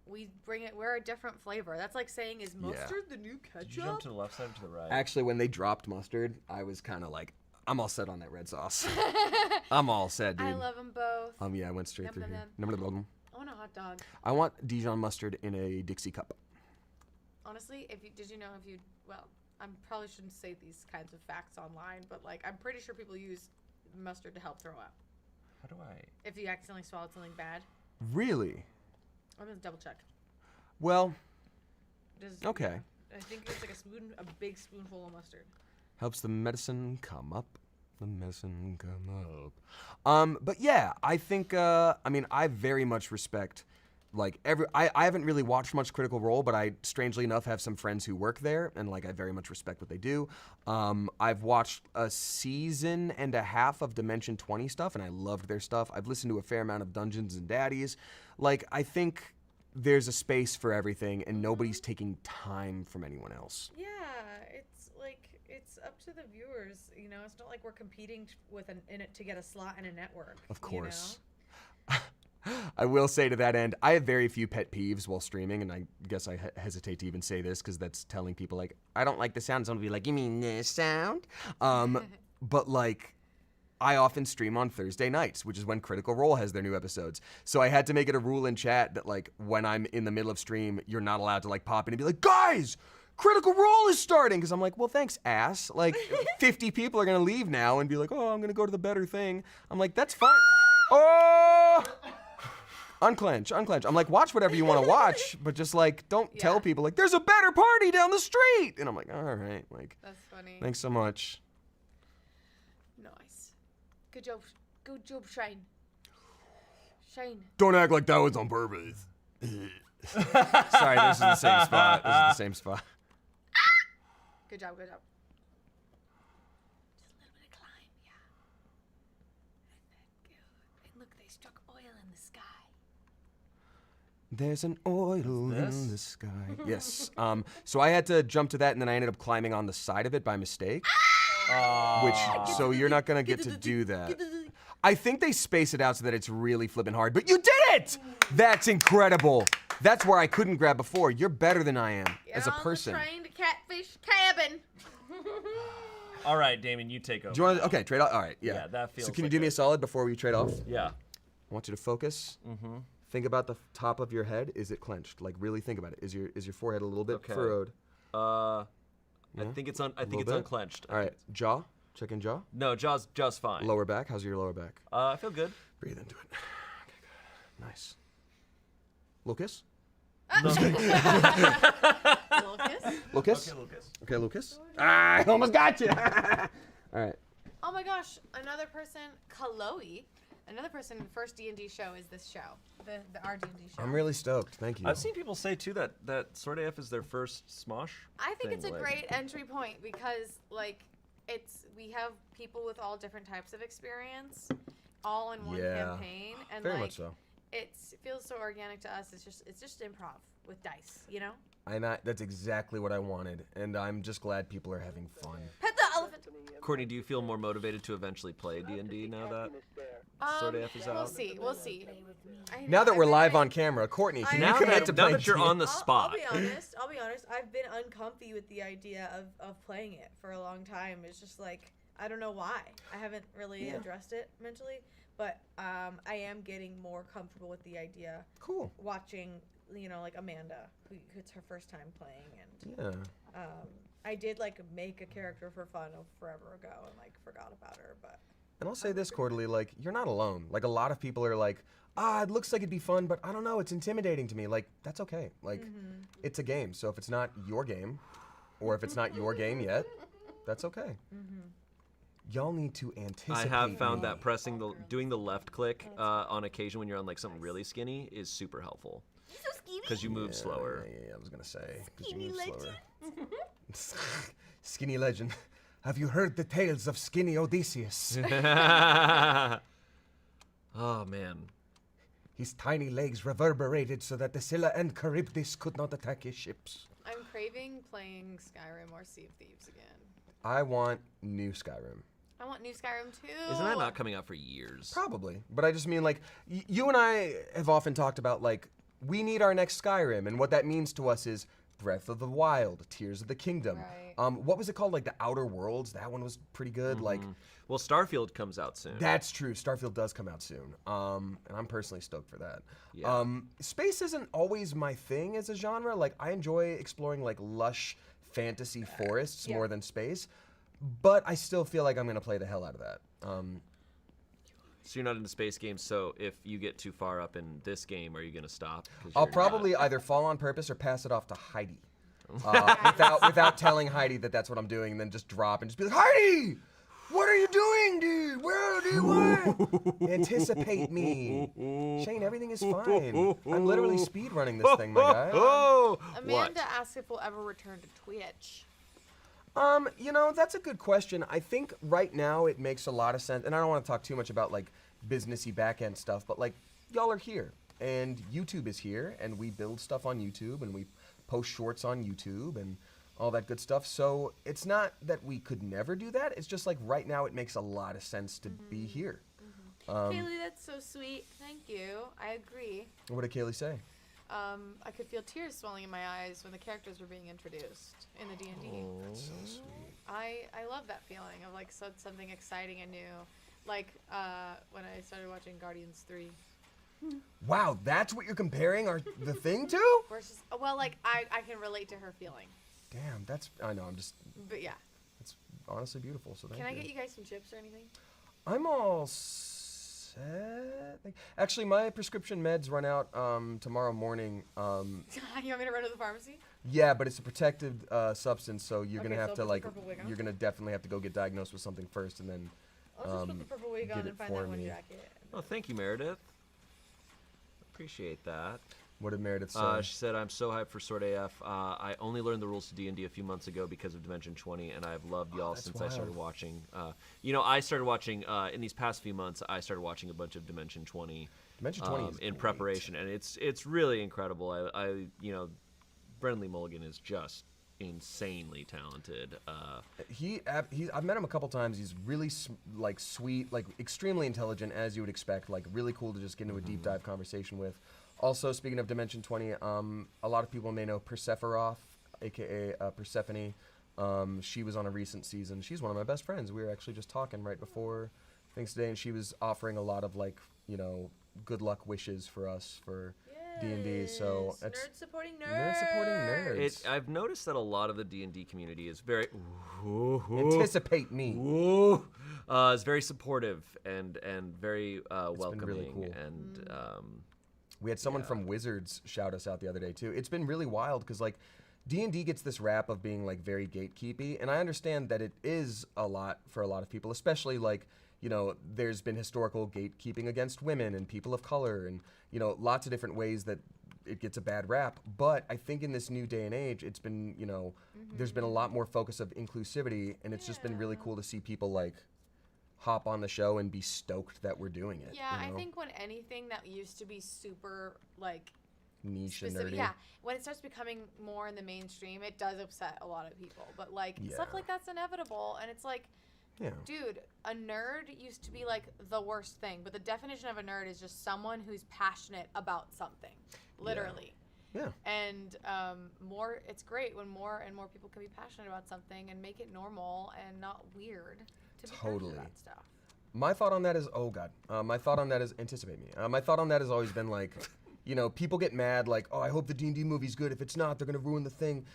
We're a different flavor. That's like saying, is mustard the new Did you jump to ketchup? the left side or to the right? Actually, when they dropped mustard, I was kind of like, I'm all set on that red sauce. I'm all set, dude. I love them both. Yeah, I went straight Yum, through yum, here. yum. Number 11. I want a hot dog. I want Dijon mustard in a Dixie cup. Honestly, well, I probably shouldn't say these kinds of facts online, but like I'm pretty sure people use mustard to help throw up. How do I? If you accidentally swallowed something bad. Really? I'm gonna double check. Well, Does, okay. I think it's like a big spoonful of mustard. Helps the medicine come up. The medicine come up. But yeah, I think, I mean, I very much respect, like, I haven't really watched much Critical Role, but I, strangely enough, have some friends who work there, and, like, I very much respect what they do. I've watched a season and a half of Dimension 20 stuff, and I loved their stuff. I've listened to a fair amount of Dungeons and Daddies. Like, I think there's a space for everything, and nobody's taking time from anyone else. Yeah, it's like it's up to the viewers. You know, it's not like we're competing in it to get a slot in a network. Of course. You know? I will say to that end, I have very few pet peeves while streaming, and I guess I hesitate to even say this because that's telling people, like, I don't like the sound. Someone will be like, you mean this sound? But, like, I often stream on Thursday nights, which is when Critical Role has their new episodes. So I had to make it a rule in chat that, like, when I'm in the middle of stream, you're not allowed to, like, pop in and be like, guys, Critical Role is starting. Because I'm like, well, thanks, ass. Like, 50 people are going to leave now and be like, oh, I'm going to go to the better thing. I'm like, that's fine. Oh! Unclench. I'm like, watch whatever you want to watch, but just, like, don't tell people, like, there's a better party down the street. And I'm like, all right. Like, That's funny. thanks so much. Nice. Good job. Good job, Shane. Shane. Don't act like that was on purpose. Sorry, this is the same spot. This is the same spot. Good job. Good job. Just a little bit of climb, yeah. And look, they struck oil in the sky. There's an oil This? in the sky. Yes. So I had to jump to that, and then I ended up climbing on the side of it by mistake. So you're not gonna get to do that. I think they space it out so that it's really flipping hard, but you did it! That's incredible. That's where I couldn't grab before. You're better than I am as a person. On the train to Catfish Cabin. All right, Damon, you take over. Do you want to? Okay, trade off. All right, yeah. Yeah, that feels So can you like do me a- a solid before we trade off? Yeah. I want you to focus. Mm-hmm. Think about the top of your head. Is it clenched? Like really think about it. Is your forehead a little bit Okay. furrowed? I Yeah? think it's I think little it's bit? unclenched. All right, jaw. Check in jaw. No, jaw's fine. Lower back. How's your lower back? I feel good. Breathe into it. Okay, good. Nice. Little kiss. Lucas. Little kiss. Okay, Lucas. Okay, little kiss. Ah, I almost got you. All right. Oh my gosh, another person, Chloe. Another person, first D&D show is this show, our D&D show. I'm really stoked. Thank you. I've seen people say too that Sword AF is their first Smosh. I think it's a like- great entry point because like we have people with all different types of experience, all in one Yeah. campaign, and Very like much so. it feels so organic to us. It's just improv with dice, you know. That's exactly what I wanted, and I'm just glad people are having fun. Pet the elephant. Courtney, do you feel more motivated to eventually play D&D now that Sword AF is out? We'll see. Now that we're live on camera, Courtney, can you Now commit that, to now playing that you're on the spot. I'll be honest. I've been uncomfy with the idea of playing it for a long time. It's just like I don't know why. I haven't really addressed it mentally, but I am getting more comfortable with the idea. Cool. Watching, like Amanda, who it's her first time playing, and Yeah. I did like make a character for fun forever ago and like forgot about her, but. And I'll say this, Quarterly, like, you're not alone. Like, a lot of people are like, it looks like it'd be fun, but I don't know, it's intimidating to me. Like, that's okay. Like, it's a game. So if it's not your game, or if it's not your game yet, that's okay. Y'all need to anticipate. I have found me. that doing the left click on occasion when you're on like something really skinny is super helpful. Because you move slower. Yeah, I was gonna say. 'Cause you move slower. Skinny legend. Have you heard the tales of Skinny Odysseus? Oh man. His tiny legs reverberated so that the Scylla and Charybdis could not attack his ships. I'm craving playing Skyrim or Sea of Thieves again. I want new Skyrim. I want new Skyrim too. Isn't that not coming out for years? Probably. But I just mean, like, you and I have often talked about, like, we need our next Skyrim, and what that means to us is Breath of the Wild, Tears of the Kingdom. Right. What was it called? Like, The Outer Worlds? That one was pretty good. Like, Well, Starfield comes out soon. that's true. Starfield does come out soon. And I'm personally stoked for that. Yeah. Space isn't always my thing as a genre. Like, I enjoy exploring, like, lush fantasy forests more than space. But I still feel like I'm going to play the hell out of that. So you're not into space games. So if you get too far up in this game, are you gonna stop? 'Cause I'll you're not- probably either fall on purpose or pass it off to Heidi. Without telling Heidi that that's what I'm doing, and then just drop and just be like, Heidi, what are you doing, dude? Where do you want? Anticipate me. Shane, everything is fine. I'm literally speed running this thing, my guy. Oh, Amanda asked if we'll ever return to Twitch. That's a good question. I think right now it makes a lot of sense, and I don't want to talk too much about like businessy back end stuff, but like y'all are here, and YouTube is here, and we build stuff on YouTube, and we post shorts on YouTube, and all that good stuff. So it's not that we could never do that. It's just like right now it makes a lot of sense to be here. Kaylee, that's so sweet. Thank you. I agree. What did Kaylee say? I could feel tears swelling in my eyes when the characters were being introduced in the D&D. That's so sweet. I love that feeling of like something exciting and new. Like when I started watching Guardians 3. Wow, that's what you're comparing the thing to? Where it's just, well, like I can relate to her feeling. Damn, I know, But yeah. it's honestly beautiful, so thank Can I you. get you guys some chips or anything? I'm all set. Actually, my prescription meds run out tomorrow morning. You want me to run to the pharmacy? Yeah, but it's a protected substance, so you're Okay, gonna have so to put the like, purple wig on? you're gonna definitely have to go get diagnosed with something first, and then. I'll just put the purple wig get on it and find for that one me. jacket. Oh, thank you, Meredith. Appreciate that. What did Meredith say? She said, "I'm so hyped for Sword AF. I only learned the rules to D&D a few months ago because of Dimension 20, and I've loved y'all that's since I started wild. watching. I started watching in these past few months. I started watching a bunch of Dimension 20. Dimension 20 is in great. preparation, and it's really incredible. Brendan Lee Mulligan is just insanely talented. I've met him a couple times. He's really like sweet, like extremely intelligent, as you would expect. Like really cool to just get into a deep dive conversation with. Also, speaking of Dimension 20, a lot of people may know Persephoroth, aka Persephone. She was on a recent season. She's one of my best friends. We were actually just talking right before things today, and she was offering a lot of like good luck wishes for us for D&D. So Yes, it's nerd supporting nerds. nerd supporting nerds. I've noticed that a lot of the D&D community is very Anticipate me. is very supportive and very welcoming really cool. and We had someone from Wizards shout us out the other day too. It's been really wild because like D&D gets this rap of being like very gatekeepy, and I understand that it is a lot for a lot of people, especially like there's been historical gatekeeping against women and people of color, and lots of different ways that it gets a bad rap. But I think in this new day and age, it's been there's been a lot more focus of inclusivity, and it's just been really cool to see people like hop on the show and be stoked that we're doing it. Yeah, I think when anything that used to be super like niche and specific, nerdy. yeah, when it starts becoming more in the mainstream, it does upset a lot of people. But like stuff Yeah. like that's inevitable, and it's like, Yeah. dude, a nerd used to be like the worst thing, but the definition of a nerd is just someone who's passionate about something, literally. Yeah. And it's great when more and more people can be passionate about something and make it normal and not weird to be Totally. passionate about stuff. My thought on that is, my thought on that is anticipate me. My thought on that has always been like, people get mad like, oh, I hope the D&D movie's good. If it's not, they're gonna ruin the thing.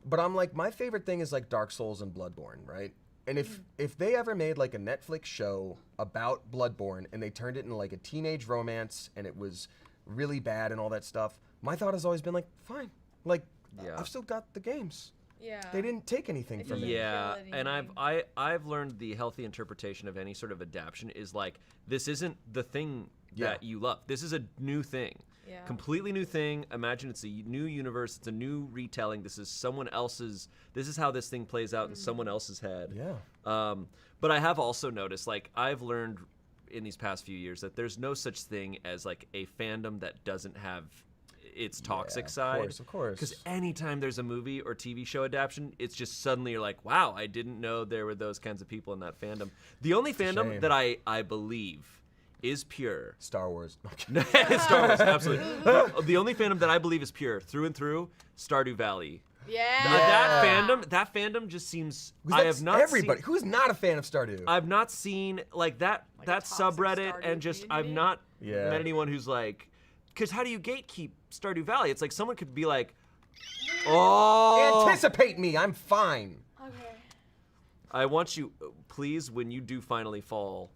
But I'm like, my favorite thing is like Dark Souls and Bloodborne, right? And if they ever made like a Netflix show about Bloodborne and they turned it into like a teenage romance and it was really bad and all that stuff, my thought has always been like, fine, like Yeah. I've still got the games. Yeah. They didn't take anything It from doesn't me. Yeah, kill and anything. I've learned the healthy interpretation of any sort of adaptation is like, this isn't the thing that you love. This is a new thing. Yeah. Completely new thing. Imagine it's a new universe. It's a new retelling. This is someone else's. This is how this thing plays out in someone else's head. Yeah. But I have also noticed, like, I've learned in these past few years that there's no such thing as like a fandom that doesn't have its toxic side. Of course. Because anytime there's a movie or TV show adaptation, it's just suddenly you're like, wow, I didn't know there were those kinds of people in that fandom. The only fandom shame. that I believe is pure. Star Wars. Star Wars, absolutely. The only fandom that I believe is pure, through and through, Stardew Valley. Yeah. That fandom just seems. Because I that's have not everybody. seen. Who's not a fan of Stardew? I've not seen like that Like a that toxic subreddit, Stardew and just I've community? not Yeah. met anyone who's like, because how do you gatekeep Stardew Valley? It's like someone could be like, oh, Anticipate me. I'm fine. Okay. I want you, please, when you do finally fall,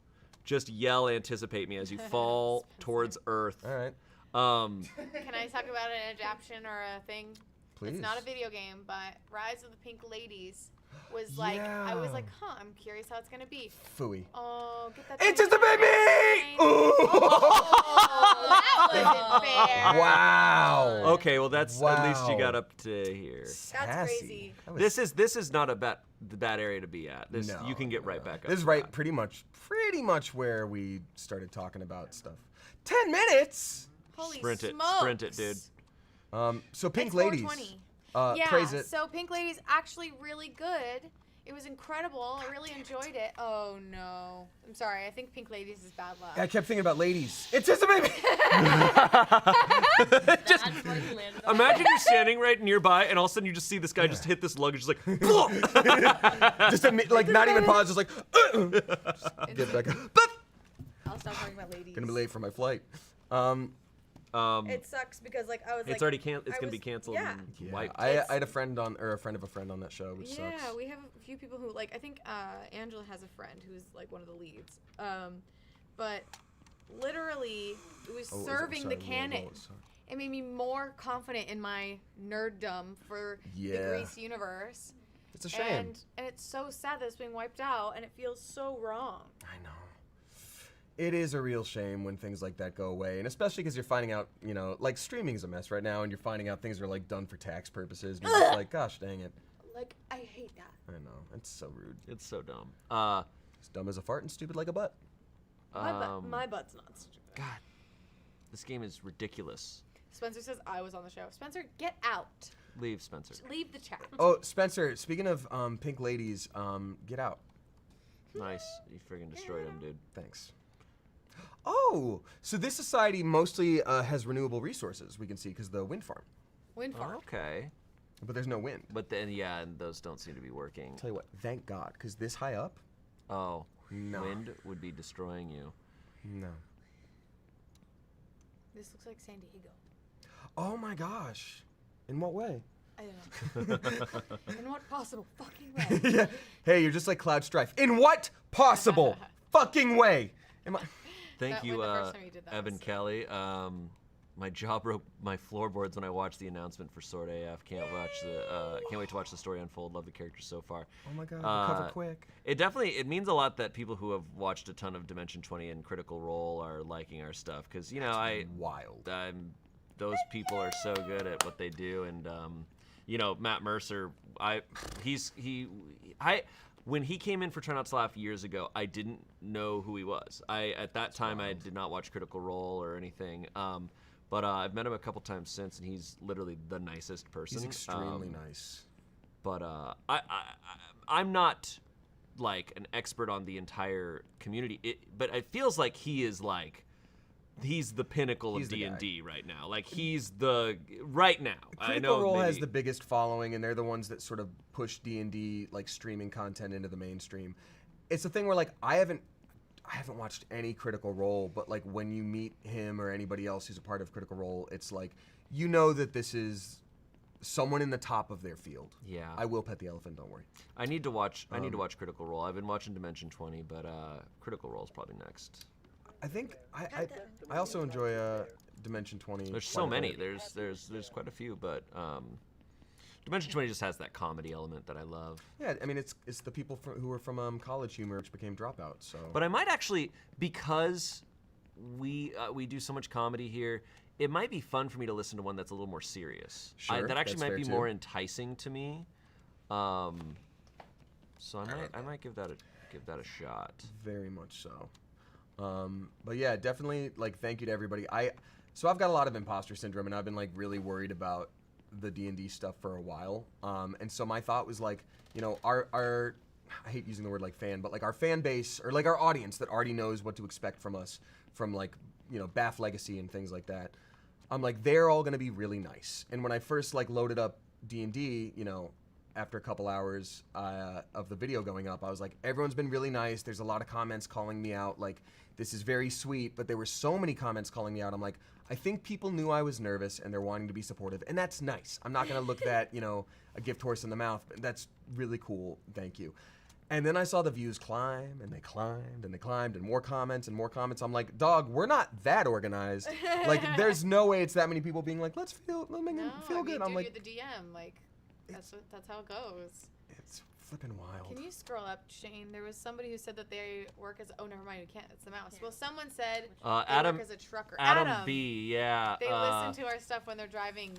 just yell "anticipate me" as you fall towards Earth. All right. Can I talk about an adaptation or a thing? Please. It's not a video game, but Rise of the Pink Ladies was like, I was like, I'm curious how it's gonna be. Phooey. Oh, get that. Anticipate me! Ooh. Oh, that wasn't fair. Wow. Okay, well that's at least you Wow. got up to here. That's Sassy. crazy. That was- This is not the bad area to be at. This No, you can get right back up. This is to right, that. pretty much where we started talking about stuff. 10 minutes. Holy Sprint it, smokes. sprint it, dude. So Pink It's Ladies. 420. Praise Yeah, it. so Pink Ladies actually really good. It was incredible. I really enjoyed it. Oh no. I'm sorry. I think Pink Ladies is bad luck. I kept thinking about ladies. Anticipate me. Just imagine you're standing right nearby, and all of a sudden you just see this guy just hit this luggage, just like, Just like not even pause, just like just get back up. I'll stop talking about ladies. Gonna be late for my flight. It sucks because like I was like it's already it's I gonna be was- canceled Yeah. and wiped. I had a friend on or a friend of a friend on that show, which Yeah, sucks. we have a few people who like. I think Angela has a friend who's like one of the leads. But literally, it was Oh, serving sorry, the whoa, canon. whoa, sorry. It made me more confident in my nerddom for the Yeah. Grease universe. It's a shame. And it's so sad that it's being wiped out, and it feels so wrong. I know. It is a real shame when things like that go away, and especially because you're finding out, you know, like streaming is a mess right now, and you're finding out things are like done for tax purposes. And you're just like, gosh dang it. Like, I hate that. I know. It's so rude. It's so dumb. It's dumb as a fart and stupid like a butt. My butt's not stupid. God, this game is ridiculous. Spencer says I was on the show. Spencer, get out. Leave, Spencer. Leave the chat. Oh, Spencer, speaking of Pink Ladies, get out. Nice. You friggin' destroyed him, dude. Thanks. Oh, so this society mostly has renewable resources, we can see, because the wind farm. Wind farm. Okay. But there's no wind. But then, yeah, and those don't seem to be working. Tell you what, thank God, because this high up, Oh, No. wind would be destroying you. no. This looks like San Diego. Oh my gosh. In what way? I don't know. In what possible fucking way? Yeah. Hey, you're just like Cloud Strife. In what possible fucking way? Am I? Thank That you, when the first time you did that Evan was- Kelly. My jaw broke my floorboards when I watched the announcement for Sword AF. Can't wait to watch the story unfold. Love the characters so far. Oh my God, recover quick. It means a lot that people who have watched a ton of Dimension 20 and Critical Role are liking our stuff, because you know Wild. those people are so good at what they do, and you know, Matt Mercer, when he came in for Try Not to Laugh years ago, I didn't know who he was. At that time I did not watch Critical Role or anything. But I've met him a couple times since, and he's literally the nicest person. He's extremely nice. But I'm not like an expert on the entire community. But it feels like he's the pinnacle He's of the guy. D&D right now. Like he's the right now. I Critical know Role has maybe- the biggest following, and they're the ones that sort of push D&D like streaming content into the mainstream. It's a thing where like I haven't watched any Critical Role, but like when you meet him or anybody else who's a part of Critical Role, it's like you know that this is someone in the top of their field. Yeah. I will pet the elephant. Don't worry. I need to watch Critical Role. I've been watching Dimension 20, but Critical Role is probably next. I think I also enjoy Dimension 20. There's quite so a many. bit. There's quite a few, but Dimension 20 just has that comedy element that I love. Yeah, I mean it's the people who were from College Humor, which became Dropout. So. But I might actually, because we do so much comedy here, it might be fun for me to listen to one that's a little more serious. Sure, that actually that's might fair be too. more enticing to me. So I might give that a shot. Very much so. But yeah, definitely like thank you to everybody. So I've got a lot of imposter syndrome, and I've been like really worried about the D&D stuff for a while. And so my thought was like, you know, our I hate using the word like fan, but like our fan base or like our audience that already knows what to expect from us from like, you know, BAF Legacy and things like that. I'm like, they're all gonna be really nice. And when I first like loaded up D&D, you know, after a couple hours of the video going up, I was like, everyone's been really nice. There's a lot of comments calling me out. Like, this is very sweet, but there were so many comments calling me out. I'm like, I think people knew I was nervous and they're wanting to be supportive, and that's nice. I'm not gonna look that, you know, a gift horse in the mouth, but that's really cool. Thank you. And then I saw the views climb, and they climbed, and they climbed, and more comments and more comments. I'm like, dog, we're not that organized. Like, there's no way it's that many people being like, let's make him feel good. I'm dude, like, you're the DM. Like, that's how it goes. it's flipping wild. Can you scroll up, Shane? There was somebody who said that they work as. Oh, never mind. We can't. It's the mouse. Well, someone said they Adam, work as a trucker. Adam B. Yeah. They listen to our stuff when they're driving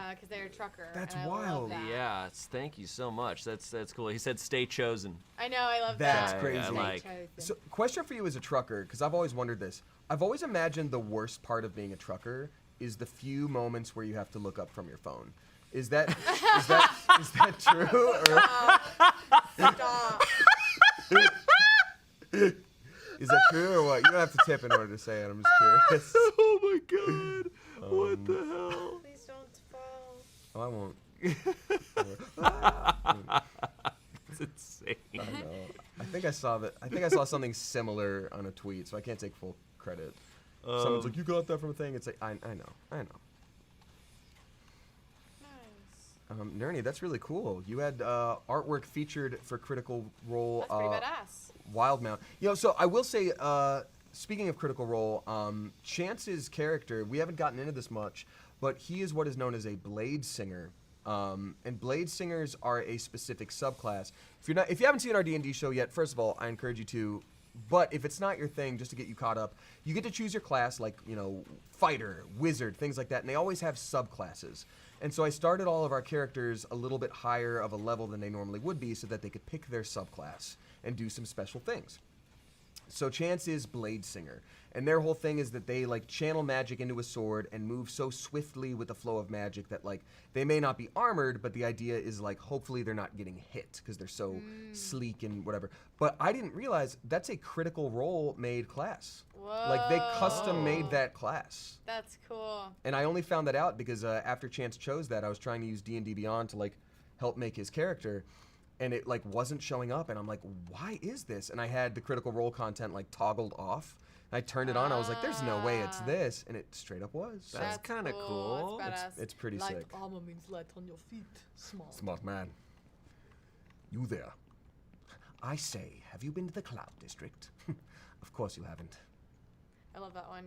because they're a trucker. That's and I wild. Love that. Yeah. Thank you so much. That's cool. He said, "Stay chosen." I know. I love That's that. crazy. I like. So, question for you as a trucker, because I've always wondered this. I've always imagined the worst part of being a trucker is the few moments where you have to look up from your phone. Is that true? Or Stop. is that true or what? You don't have to tip in order to say it. I'm just curious. Oh my God! What the hell? Please don't fall. Oh, I won't. It's insane. I know. I think I saw something similar on a tweet, so I can't take full credit. Someone's like, "You got that from a thing." It's like, I know. Nice. Nerny, that's really cool. You had artwork featured for Critical Role. That's pretty badass. Wildmount. So I will say, speaking of Critical Role, Chance's character, we haven't gotten into this much, but he is what is known as a Blade Singer. And Blade Singers are a specific subclass. If you haven't seen our D&D show yet, first of all, I encourage you to. But if it's not your thing, just to get you caught up, you get to choose your class, like, fighter, wizard, things like that, and they always have subclasses. And so I started all of our characters a little bit higher of a level than they normally would be so that they could pick their subclass and do some special things. So Chance is Blade Singer, and their whole thing is that they channel magic into a sword and move so swiftly with the flow of magic that they may not be armored, but the idea is hopefully they're not getting hit because they're so sleek and whatever. But I didn't realize that's a Critical Role made class. Whoa. They custom made that class. That's cool. And I only found that out because after Chance chose that, I was trying to use D&D Beyond to help make his character. And it wasn't showing up, and I'm like, why is this? And I had the Critical Role content toggled off. I turned it on. I was like, there's no way it's this, and it straight up was. That's kind of cool. That's badass. It's pretty Light sick. armor means light on your feet. Smart man. You there? I say, have you been to the Cloud District? Of course you haven't. I love that one.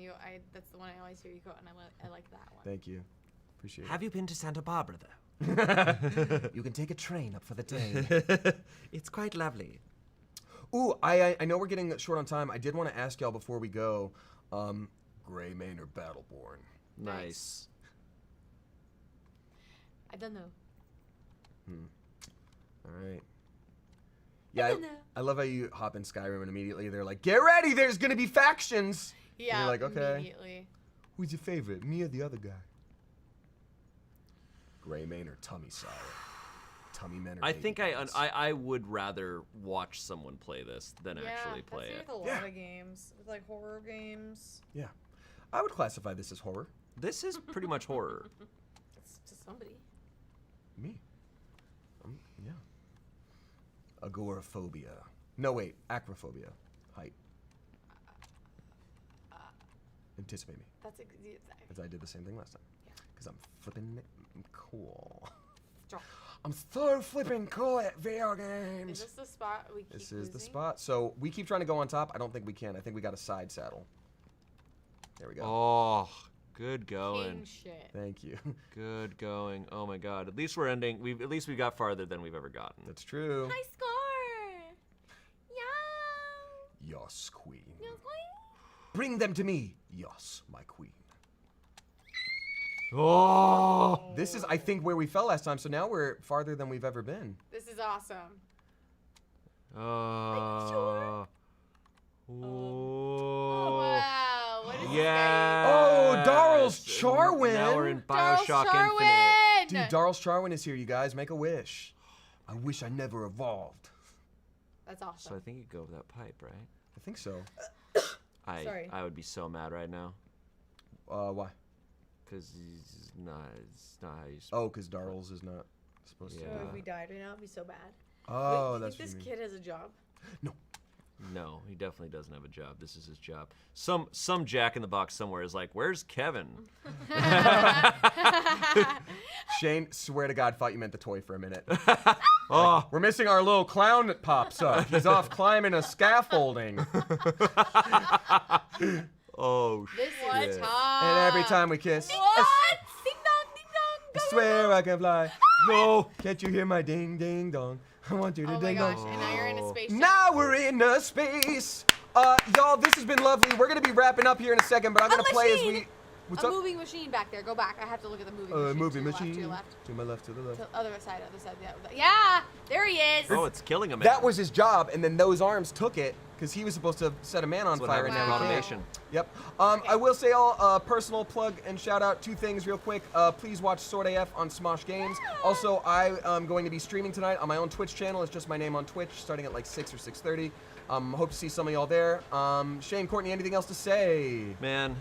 That's the one I always hear you quote, and I like that one. Thank you. Appreciate it. Have you been to Santa Barbara though? You can take a train up for the day. It's quite lovely. Ooh, I know we're getting short on time. I did want to ask y'all before we go, Gray Mane or Battleborn? Nice. I don't know. All right. Yeah, I love how you hop in Skyrim and immediately they're like, get ready, there's going to be factions. Yeah, and you're like, okay. immediately. Who's your favorite, me or the other guy? Gray Mane or Tummy Sour? Tummy Men or I think Baby Bones? I would rather watch someone play this than actually play that's it. with a lot of games, with horror games. Yeah. I would classify this as horror. This is pretty much horror. It's to somebody. Me. Yeah. Agoraphobia. No, wait. Acrophobia. Height. Anticipate me. That's As I did the same thing last time. Yeah. Because I'm flipping cool. Strong. I'm so flipping cool at video games. Is this the spot we keep This is the losing? spot. So we keep trying to go on top. I don't think we can. I think we got a side saddle. There we go. Oh, good going. King shit. Thank you. Good going. Oh my God. At least we're ending. We got farther than we've ever gotten. That's true. High score! Yeah! Yos, queen. Yes, queen. Bring them to me. Yos, my queen. Oh. This is, I think, where we fell last time. So now we're farther than we've ever been. This is awesome. Oh. Oh, wow. What is Yeah. Oh, Darl's Charwin. Now we're in Darl Bioshock Charwin! Infinite. Dude, Darl's Charwin is here, you guys. Make a wish. I wish I never evolved. That's So awesome. I think you go with that pipe, right? I think so. Sorry. I would be so mad right now. Why? Because it's not how you Oh, because Darl's is not supposed to. So Yeah. if we died right now, it'd be so bad. Oh, Wait, do that's you what think you this mean. kid has a job? No, he definitely doesn't have a job. This is his job. Some Jack in the Box somewhere is like, where's Kevin? Shane, swear to God, thought you meant the toy for a minute. Oh, We're missing our little clown that pops up. He's off climbing a scaffolding. oh This shit. is tough. And every time we kiss, What? Ding dong, ding dong. I Go, swear I can fly. No. Can't you hear my ding ding dong? I want you to Oh my ding gosh, dong. and now you're in a spaceship. Now we're in a space. Y'all, this has been lovely. We're gonna be wrapping up here in a second, but I'm gonna play as we. What's a up? moving machine back there. Go back. I have to look at the moving machine. Moving to your left, machine. to your left. To my left, to the left. To other side. Yeah, there he is. Oh, it's killing him. That was his job, and then those arms took it because he was supposed to set a man on That's what fire. happens And in now he can't. automation. Yep. I will say all personal plug and shout out 2 things real quick. Please watch Sword AF on Smosh Games. Also, I am going to be streaming tonight on my own Twitch channel. It's just my name on Twitch, starting at like 6 or 6:30. Hope to see some of y'all there. Shane, Courtney, anything else to say? Man.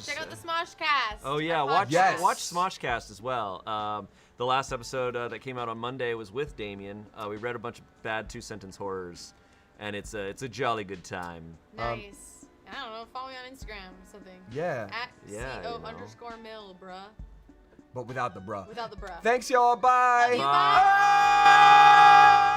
Check out the Smosh cast. Oh yeah, our watch Yes. watch Smoshcast as well. The last episode that came out on Monday was with Damien. We read a bunch of bad 2-sentence horrors, and it's a jolly good time. Nice. I don't know. Follow me on Instagram or something. Yeah. At Yeah, CO you know. _mill, bruh. But without the bruh. Without the bruh. Thanks, y'all. Bye. Love you, bye.